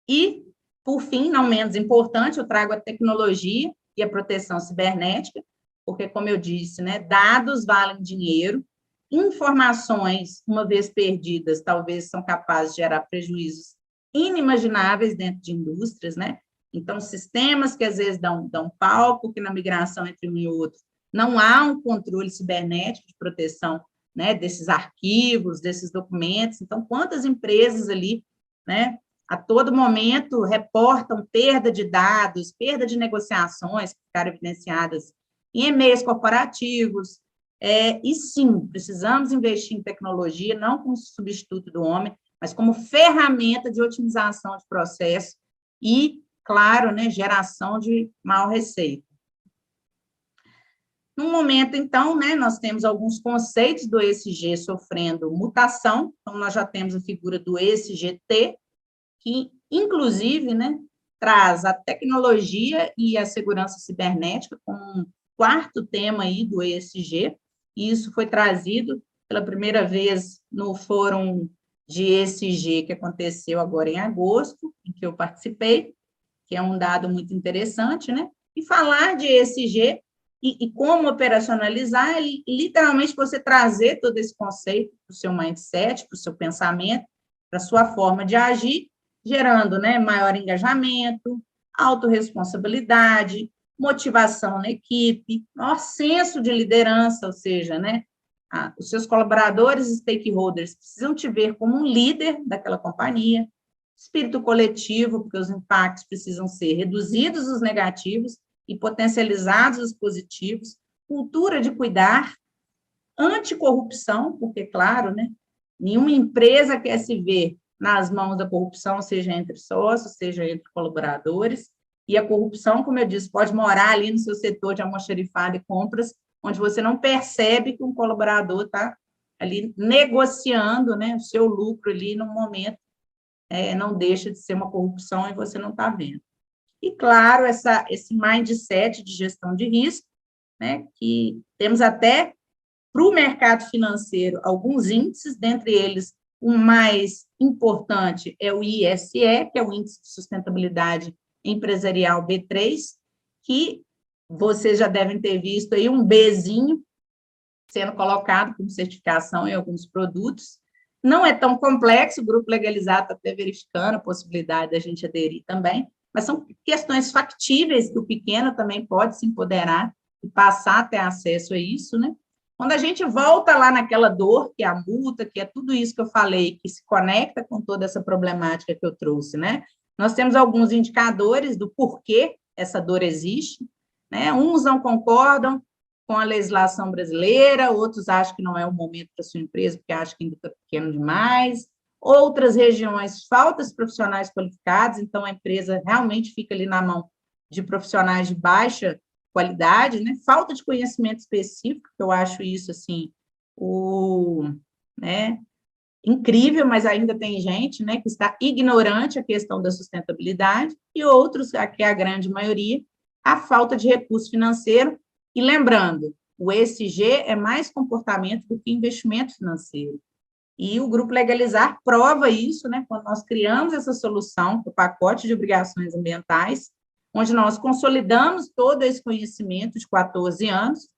E, por fim, não menos importante, eu trago a tecnologia e a proteção cibernética, porque, como eu disse, né, dados valem dinheiro, informações, uma vez perdidas, talvez são capazes de gerar prejuízos inimagináveis dentro de indústrias, né? Então, sistemas que às vezes dão pau, porque na migração entre um e outro não há um controle cibernético de proteção, né, desses arquivos, desses documentos. Então, quantas empresas ali, né, a todo momento reportam perda de dados, perda de negociações que ficaram evidenciadas em e-mails corporativos. E sim, precisamos investir em tecnologia, não como substituto do homem, mas como ferramenta de otimização de processo e, claro, né, geração de maior receita. No momento, então, né, nós temos alguns conceitos do ESG sofrendo mutação, então nós já temos a figura do ESG-T, que, inclusive, né, traz a tecnologia e a segurança cibernética como um quarto tema aí do ESG, e isso foi trazido pela primeira vez no Fórum de ESG, que aconteceu agora em agosto, em que eu participei, que é um dado muito interessante, né? E falar de ESG e como operacionalizar, literalmente você trazer todo esse conceito para o seu mindset, para o seu pensamento, para a sua forma de agir, gerando, né, maior engajamento, autorresponsabilidade, motivação na equipe, maior senso de liderança, ou seja, né, os seus colaboradores e stakeholders precisam te ver como um líder daquela companhia, espírito coletivo, porque os impactos precisam ser reduzidos os negativos e potencializados os positivos, cultura de cuidar, anticorrupção, porque, claro, né, nenhuma empresa quer se ver nas mãos da corrupção, seja entre sócios, seja entre colaboradores, e a corrupção, como eu disse, pode morar ali no seu setor de almoxarifado e compras, onde você não percebe que um colaborador está ali negociando, né, o seu lucro ali no momento, não deixa de ser uma corrupção e você não está vendo. E, claro, esse mindset de gestão de risco, né, que temos até para o mercado financeiro alguns índices, dentre eles o mais importante é o ISE, que é o Índice de Sustentabilidade Empresarial B3, que vocês já devem ter visto aí um Bzinho sendo colocado como certificação em alguns produtos. Não é tão complexo, o Grupo Legalizado está até verificando a possibilidade da gente aderir também, mas são questões factíveis que o pequeno também pode se empoderar e passar a ter acesso a isso, né? Quando a gente volta lá naquela dor, que é a multa, que é tudo isso que eu falei, que se conecta com toda essa problemática que eu trouxe, né? Nós temos alguns indicadores do porquê essa dor existe, né? Uns não concordam com a legislação brasileira, outros acham que não é o momento para a sua empresa, porque acham que ainda está pequeno demais. Outras regiões, faltam profissionais qualificados, então a empresa realmente fica ali na mão de profissionais de baixa qualidade, né? Falta de conhecimento específico, que eu acho isso, assim, né, incrível, mas ainda tem gente, né, que está ignorante a questão da sustentabilidade, e outros, que é a grande maioria, a falta de recurso financeiro. E lembrando, o ESG é mais comportamento do que investimento financeiro. E o Grupo Legalizar prova isso, né, quando nós criamos essa solução, o pacote de obrigações ambientais, onde nós consolidamos todo esse conhecimento de 14 anos,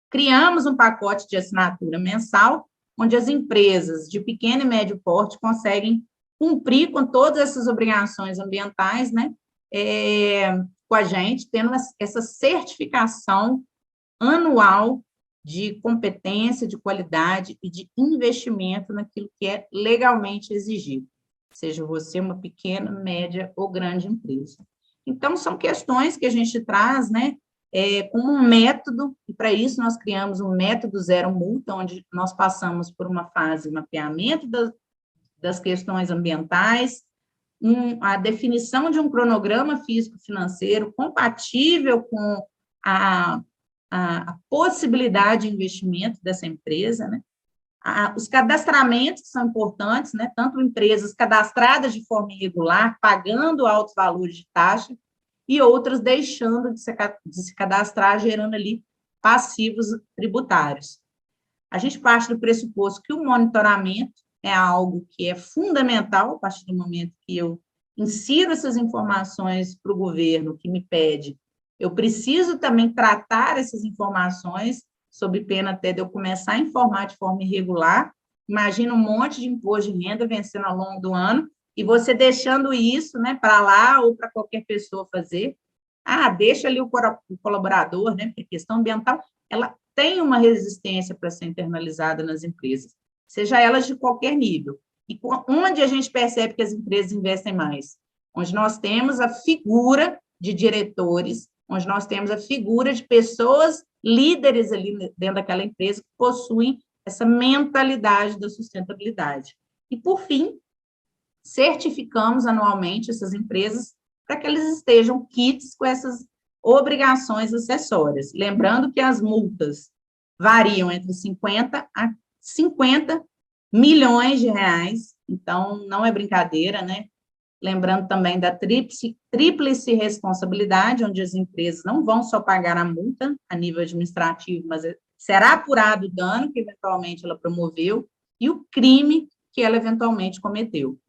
criamos um pacote de assinatura mensal, onde as empresas de pequeno e médio porte conseguem cumprir com todas essas obrigações ambientais, né, com a gente, tendo essa certificação anual de competência, de qualidade e de investimento naquilo que é legalmente exigido, seja você uma pequena, média ou grande empresa. Então, são questões que a gente traz, né, como um método, e para isso nós criamos um método zero multa, onde nós passamos por uma fase de mapeamento das questões ambientais, a definição de um cronograma físico-financeiro compatível com a possibilidade de investimento dessa empresa, né? Os cadastramentos que são importantes, né? Tanto empresas cadastradas de forma irregular, pagando altos valores de taxa, e outras deixando de se cadastrar, gerando ali passivos tributários. A gente parte do pressuposto que o monitoramento é algo que é fundamental a partir do momento que eu insiro essas informações para o governo, que me pede. Eu preciso também tratar essas informações, sob pena até de eu começar a informar de forma irregular. Imagina um monte de imposto de renda vencendo ao longo do ano, e você deixando isso, né, para lá ou para qualquer pessoa fazer. Deixa ali o colaborador, né, porque a questão ambiental, ela tem uma resistência para ser internalizada nas empresas, seja elas de qualquer nível. E onde a gente percebe que as empresas investem mais? Onde nós temos a figura de diretores, onde nós temos a figura de pessoas líderes ali dentro daquela empresa que possuem essa mentalidade da sustentabilidade. E, por fim, certificamos anualmente essas empresas para que elas estejam quites com essas obrigações acessórias. Lembrando que as multas variam entre 50 a 50 milhões de reais, então não é brincadeira, né? Lembrando também da tríplice responsabilidade, onde as empresas não vão só pagar a multa a nível administrativo, mas será apurado o dano que eventualmente ela promoveu e o crime que ela eventualmente cometeu.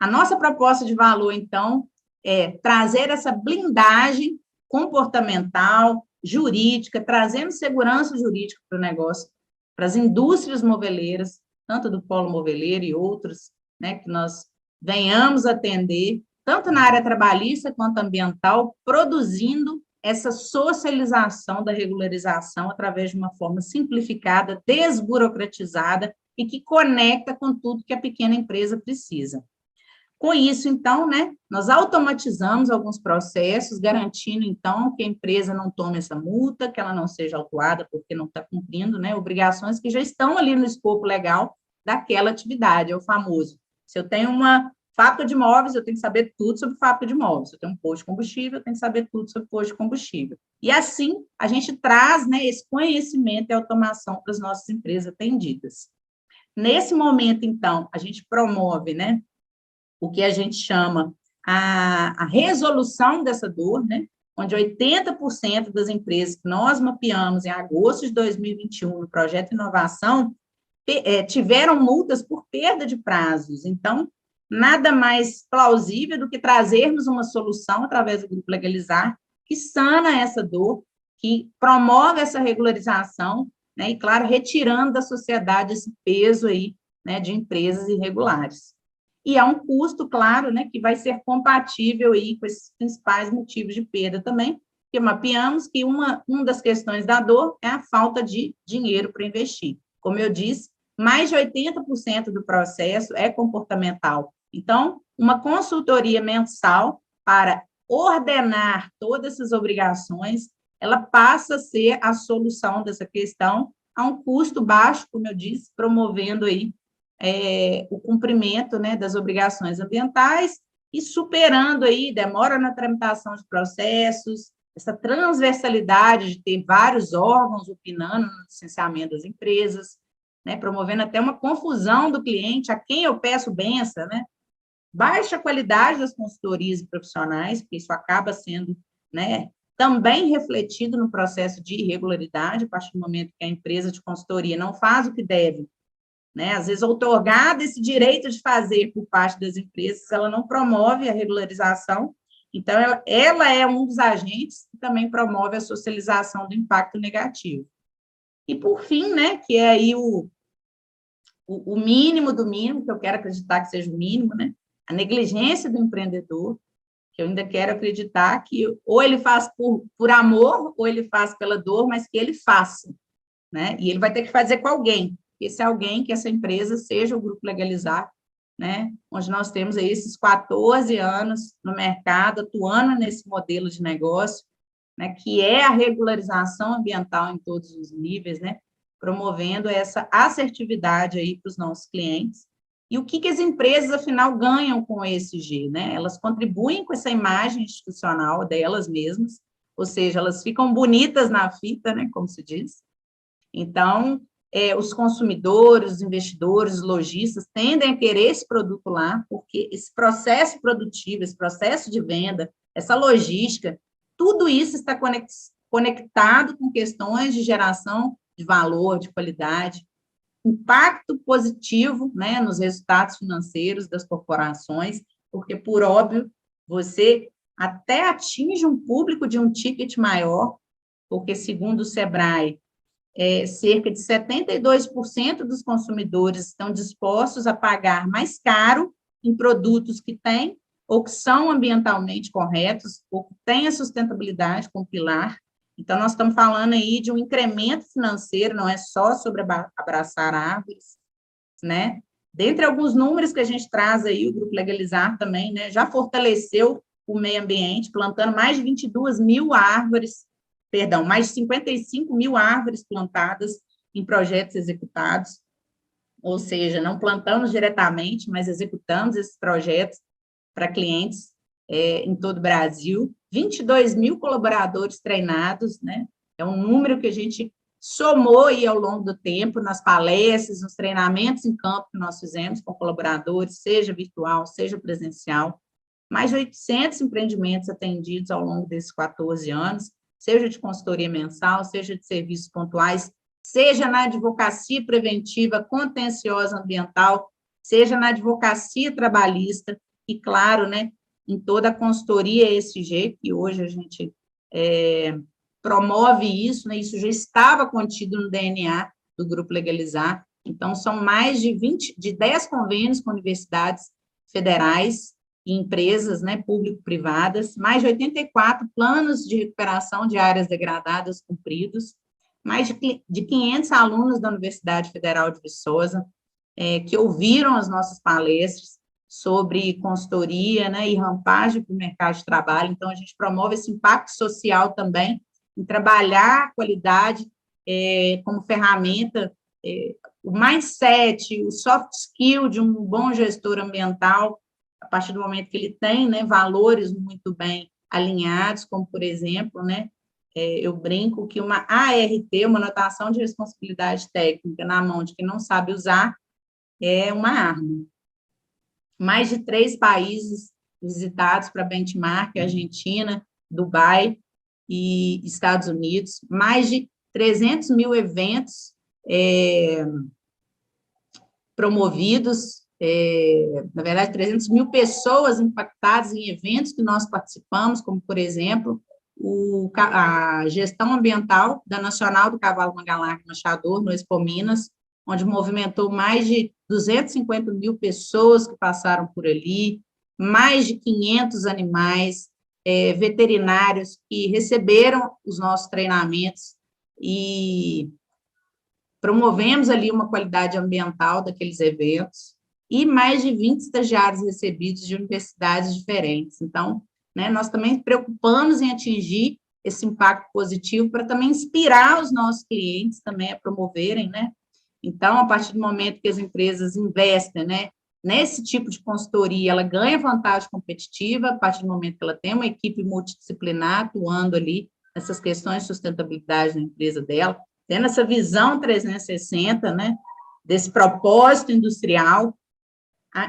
A nossa proposta de valor, então, é trazer essa blindagem comportamental, jurídica, trazendo segurança jurídica para o negócio, para as indústrias moveleiras, tanto do polo moveleiro e outros, né, que nós venhamos atender, tanto na área trabalhista quanto ambiental, produzindo essa socialização da regularização através de uma forma simplificada, desburocratizada e que conecta com tudo que a pequena empresa precisa. Com isso, então, né, nós automatizamos alguns processos, garantindo, então, que a empresa não tome essa multa, que ela não seja autuada porque não está cumprindo, né, obrigações que já estão ali no escopo legal daquela atividade, é o famoso. Se eu tenho uma fábrica de imóveis, eu tenho que saber tudo sobre fábrica de imóveis. Se eu tenho um posto de combustível, eu tenho que saber tudo sobre posto de combustível. E assim, a gente traz, né, esse conhecimento e automação para as nossas empresas atendidas. Nesse momento, então, a gente promove, né, o que a gente chama a resolução dessa dor, né, onde 80% das empresas que nós mapeamos em agosto de 2021 no projeto de inovação tiveram multas por perda de prazos. Então, nada mais plausível do que trazermos uma solução através do Grupo Legalizar que sana essa dor, que promove essa regularização, né, e, claro, retirando da sociedade esse peso aí, né, de empresas irregulares. E há um custo, claro, né, que vai ser compatível aí com esses principais motivos de perda também, porque mapeamos que uma das questões da dor é a falta de dinheiro para investir. Como eu disse, mais de 80% do processo é comportamental. Então, uma consultoria mensal para ordenar todas essas obrigações, ela passa a ser a solução dessa questão a um custo baixo, como eu disse, promovendo aí o cumprimento, né, das obrigações ambientais e superando aí demora na tramitação de processos, essa transversalidade de ter vários órgãos opinando no licenciamento das empresas, né, promovendo até uma confusão do cliente, a quem eu peço benção, né, baixa qualidade das consultorias e profissionais, porque isso acaba sendo, né, também refletido no processo de irregularidade, a partir do momento que a empresa de consultoria não faz o que deve, né, às vezes outorgado esse direito de fazer por parte das empresas, ela não promove a regularização, então ela é um dos agentes que também promove a socialização do impacto negativo. E, por fim, né, que é aí o mínimo do mínimo, que eu quero acreditar que seja o mínimo, né, a negligência do empreendedor, que eu ainda quero acreditar que ou ele faz por amor, ou ele faz pela dor, mas que ele faça, né, e ele vai ter que fazer com alguém, esse alguém, que essa empresa seja o Grupo Legalizar, né, onde nós temos aí esses 14 anos no mercado, atuando nesse modelo de negócio, né, que é a regularização ambiental em todos os níveis, né, promovendo essa assertividade aí para os nossos clientes. E o que as empresas, afinal, ganham com o ESG, né? Elas contribuem com essa imagem institucional delas mesmas, ou seja, elas ficam bonitas na fita, né, como se diz. Então, os consumidores, os investidores, os lojistas tendem a querer esse produto lá, porque esse processo produtivo, esse processo de venda, essa logística, tudo isso está conectado com questões de geração de valor, de qualidade, impacto positivo, né, nos resultados financeiros das corporações, porque, por óbvio, você até atinge um público de um ticket maior, porque, segundo o Sebrae, cerca de 72% dos consumidores estão dispostos a pagar mais caro em produtos que têm ou que são ambientalmente corretos, ou que têm a sustentabilidade como pilar. Então, nós estamos falando aí de um incremento financeiro, não é só sobre abraçar árvores, né? Dentre alguns números que a gente traz aí, o Grupo Legalizar também, né, já fortaleceu o meio ambiente, plantando mais de 22 mil árvores, perdão, mais de 55 mil árvores plantadas em projetos executados, ou seja, não plantamos diretamente, mas executamos esses projetos para clientes em todo o Brasil. 22 mil colaboradores treinados, né? É um número que a gente somou aí ao longo do tempo, nas palestras, nos treinamentos em campo que nós fizemos com colaboradores, seja virtual, seja presencial. Mais de 800 empreendimentos atendidos ao longo desses 14 anos, seja de consultoria mensal, seja de serviços pontuais, seja na advocacia preventiva, contenciosa ambiental, seja na advocacia trabalhista, e, claro, né, em toda a consultoria ESG, que hoje a gente promove isso, né, isso já estava contido no DNA do Grupo Legalizar. Então, são mais de 10 convênios com universidades federais e empresas, né, público-privadas, mais de 84 planos de recuperação de áreas degradadas cumpridos, mais de 500 alunos da Universidade Federal de Viçosa, que ouviram as nossas palestras sobre consultoria, né, e rampagem para o mercado de trabalho. Então, a gente promove esse impacto social também, em trabalhar a qualidade como ferramenta, o mindset, o soft skill de um bom gestor ambiental, a partir do momento que ele tem, né, valores muito bem alinhados, como, por exemplo, né, eu brinco que uma ART, uma anotação de responsabilidade técnica na mão de quem não sabe usar, é uma arma. Mais de 3 países visitados para benchmark, Argentina, Dubai e Estados Unidos, mais de 300 mil eventos promovidos, na verdade, 300 mil pessoas impactadas em eventos que nós participamos, como, por exemplo, a gestão ambiental da Nacional do Cavalo Mangalarga Machador, no Expo Minas, onde movimentou mais de 250 mil pessoas que passaram por ali, mais de 500 animais, veterinários que receberam os nossos treinamentos e promovemos ali uma qualidade ambiental daqueles eventos, e mais de 20 estagiários recebidos de universidades diferentes. Então, né, nós também preocupamos em atingir esse impacto positivo para também inspirar os nossos clientes também a promoverem, né? Então, a partir do momento que as empresas investem, né, nesse tipo de consultoria, ela ganha vantagem competitiva, a partir do momento que ela tem uma equipe multidisciplinar atuando ali nessas questões de sustentabilidade na empresa dela, tendo essa visão 360, né, desse propósito industrial,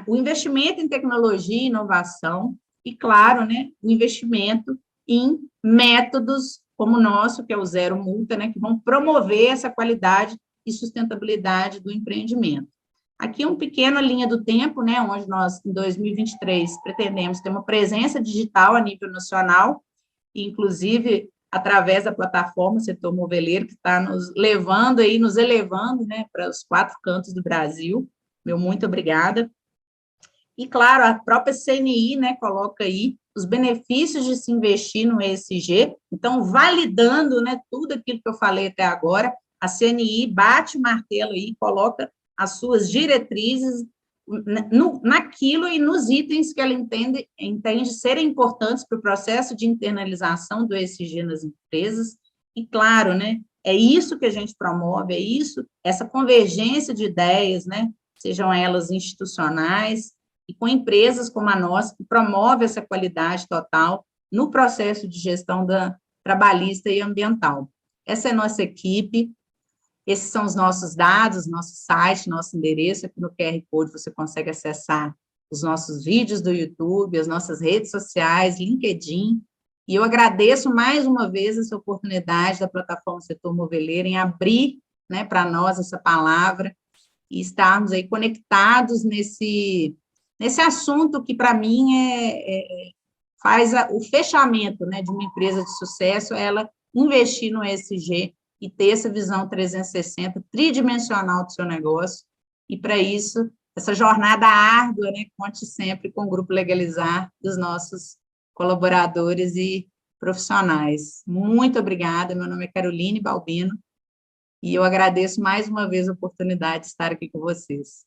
o investimento em tecnologia e inovação, e, claro, né, o investimento em métodos como o nosso, que é o Zero Multa, né, que vão promover essa qualidade e sustentabilidade do empreendimento. Aqui uma pequena linha do tempo, né, onde nós, em 2023, pretendemos ter uma presença digital a nível nacional, inclusive através da plataforma Setor Moveleiro, que está nos levando aí, nos elevando, né, para os 4 cantos do Brasil. Meu muito obrigada. E, claro, a própria CNI, né, coloca aí os benefícios de se investir no ESG, então, validando, né, tudo aquilo que eu falei até agora, a CNI bate o martelo aí, coloca as suas diretrizes naquilo e nos itens que ela entende serem importantes para o processo de internalização do ESG nas empresas, e, claro, né, é isso que a gente promove, é isso, essa convergência de ideias, né, sejam elas institucionais, e com empresas como a nossa, que promove essa qualidade total no processo de gestão trabalhista e ambiental. Essa é a nossa equipe, esses são os nossos dados, nosso site, nosso endereço, aqui no QR Code você consegue acessar os nossos vídeos do YouTube, as nossas redes sociais, LinkedIn, e eu agradeço mais uma vez essa oportunidade da plataforma Setor Moveleiro em abrir, né, para nós essa palavra e estarmos aí conectados nesse assunto que, para mim, faz o fechamento, né, de uma empresa de sucesso, ela investir no ESG e ter essa visão 360, tridimensional do seu negócio, e, para isso, essa jornada árdua, né, conte sempre com o Grupo Legalizar dos nossos colaboradores e profissionais. Muito obrigada, meu nome é Caroline Balbino, e eu agradeço mais uma vez a oportunidade de estar aqui com vocês.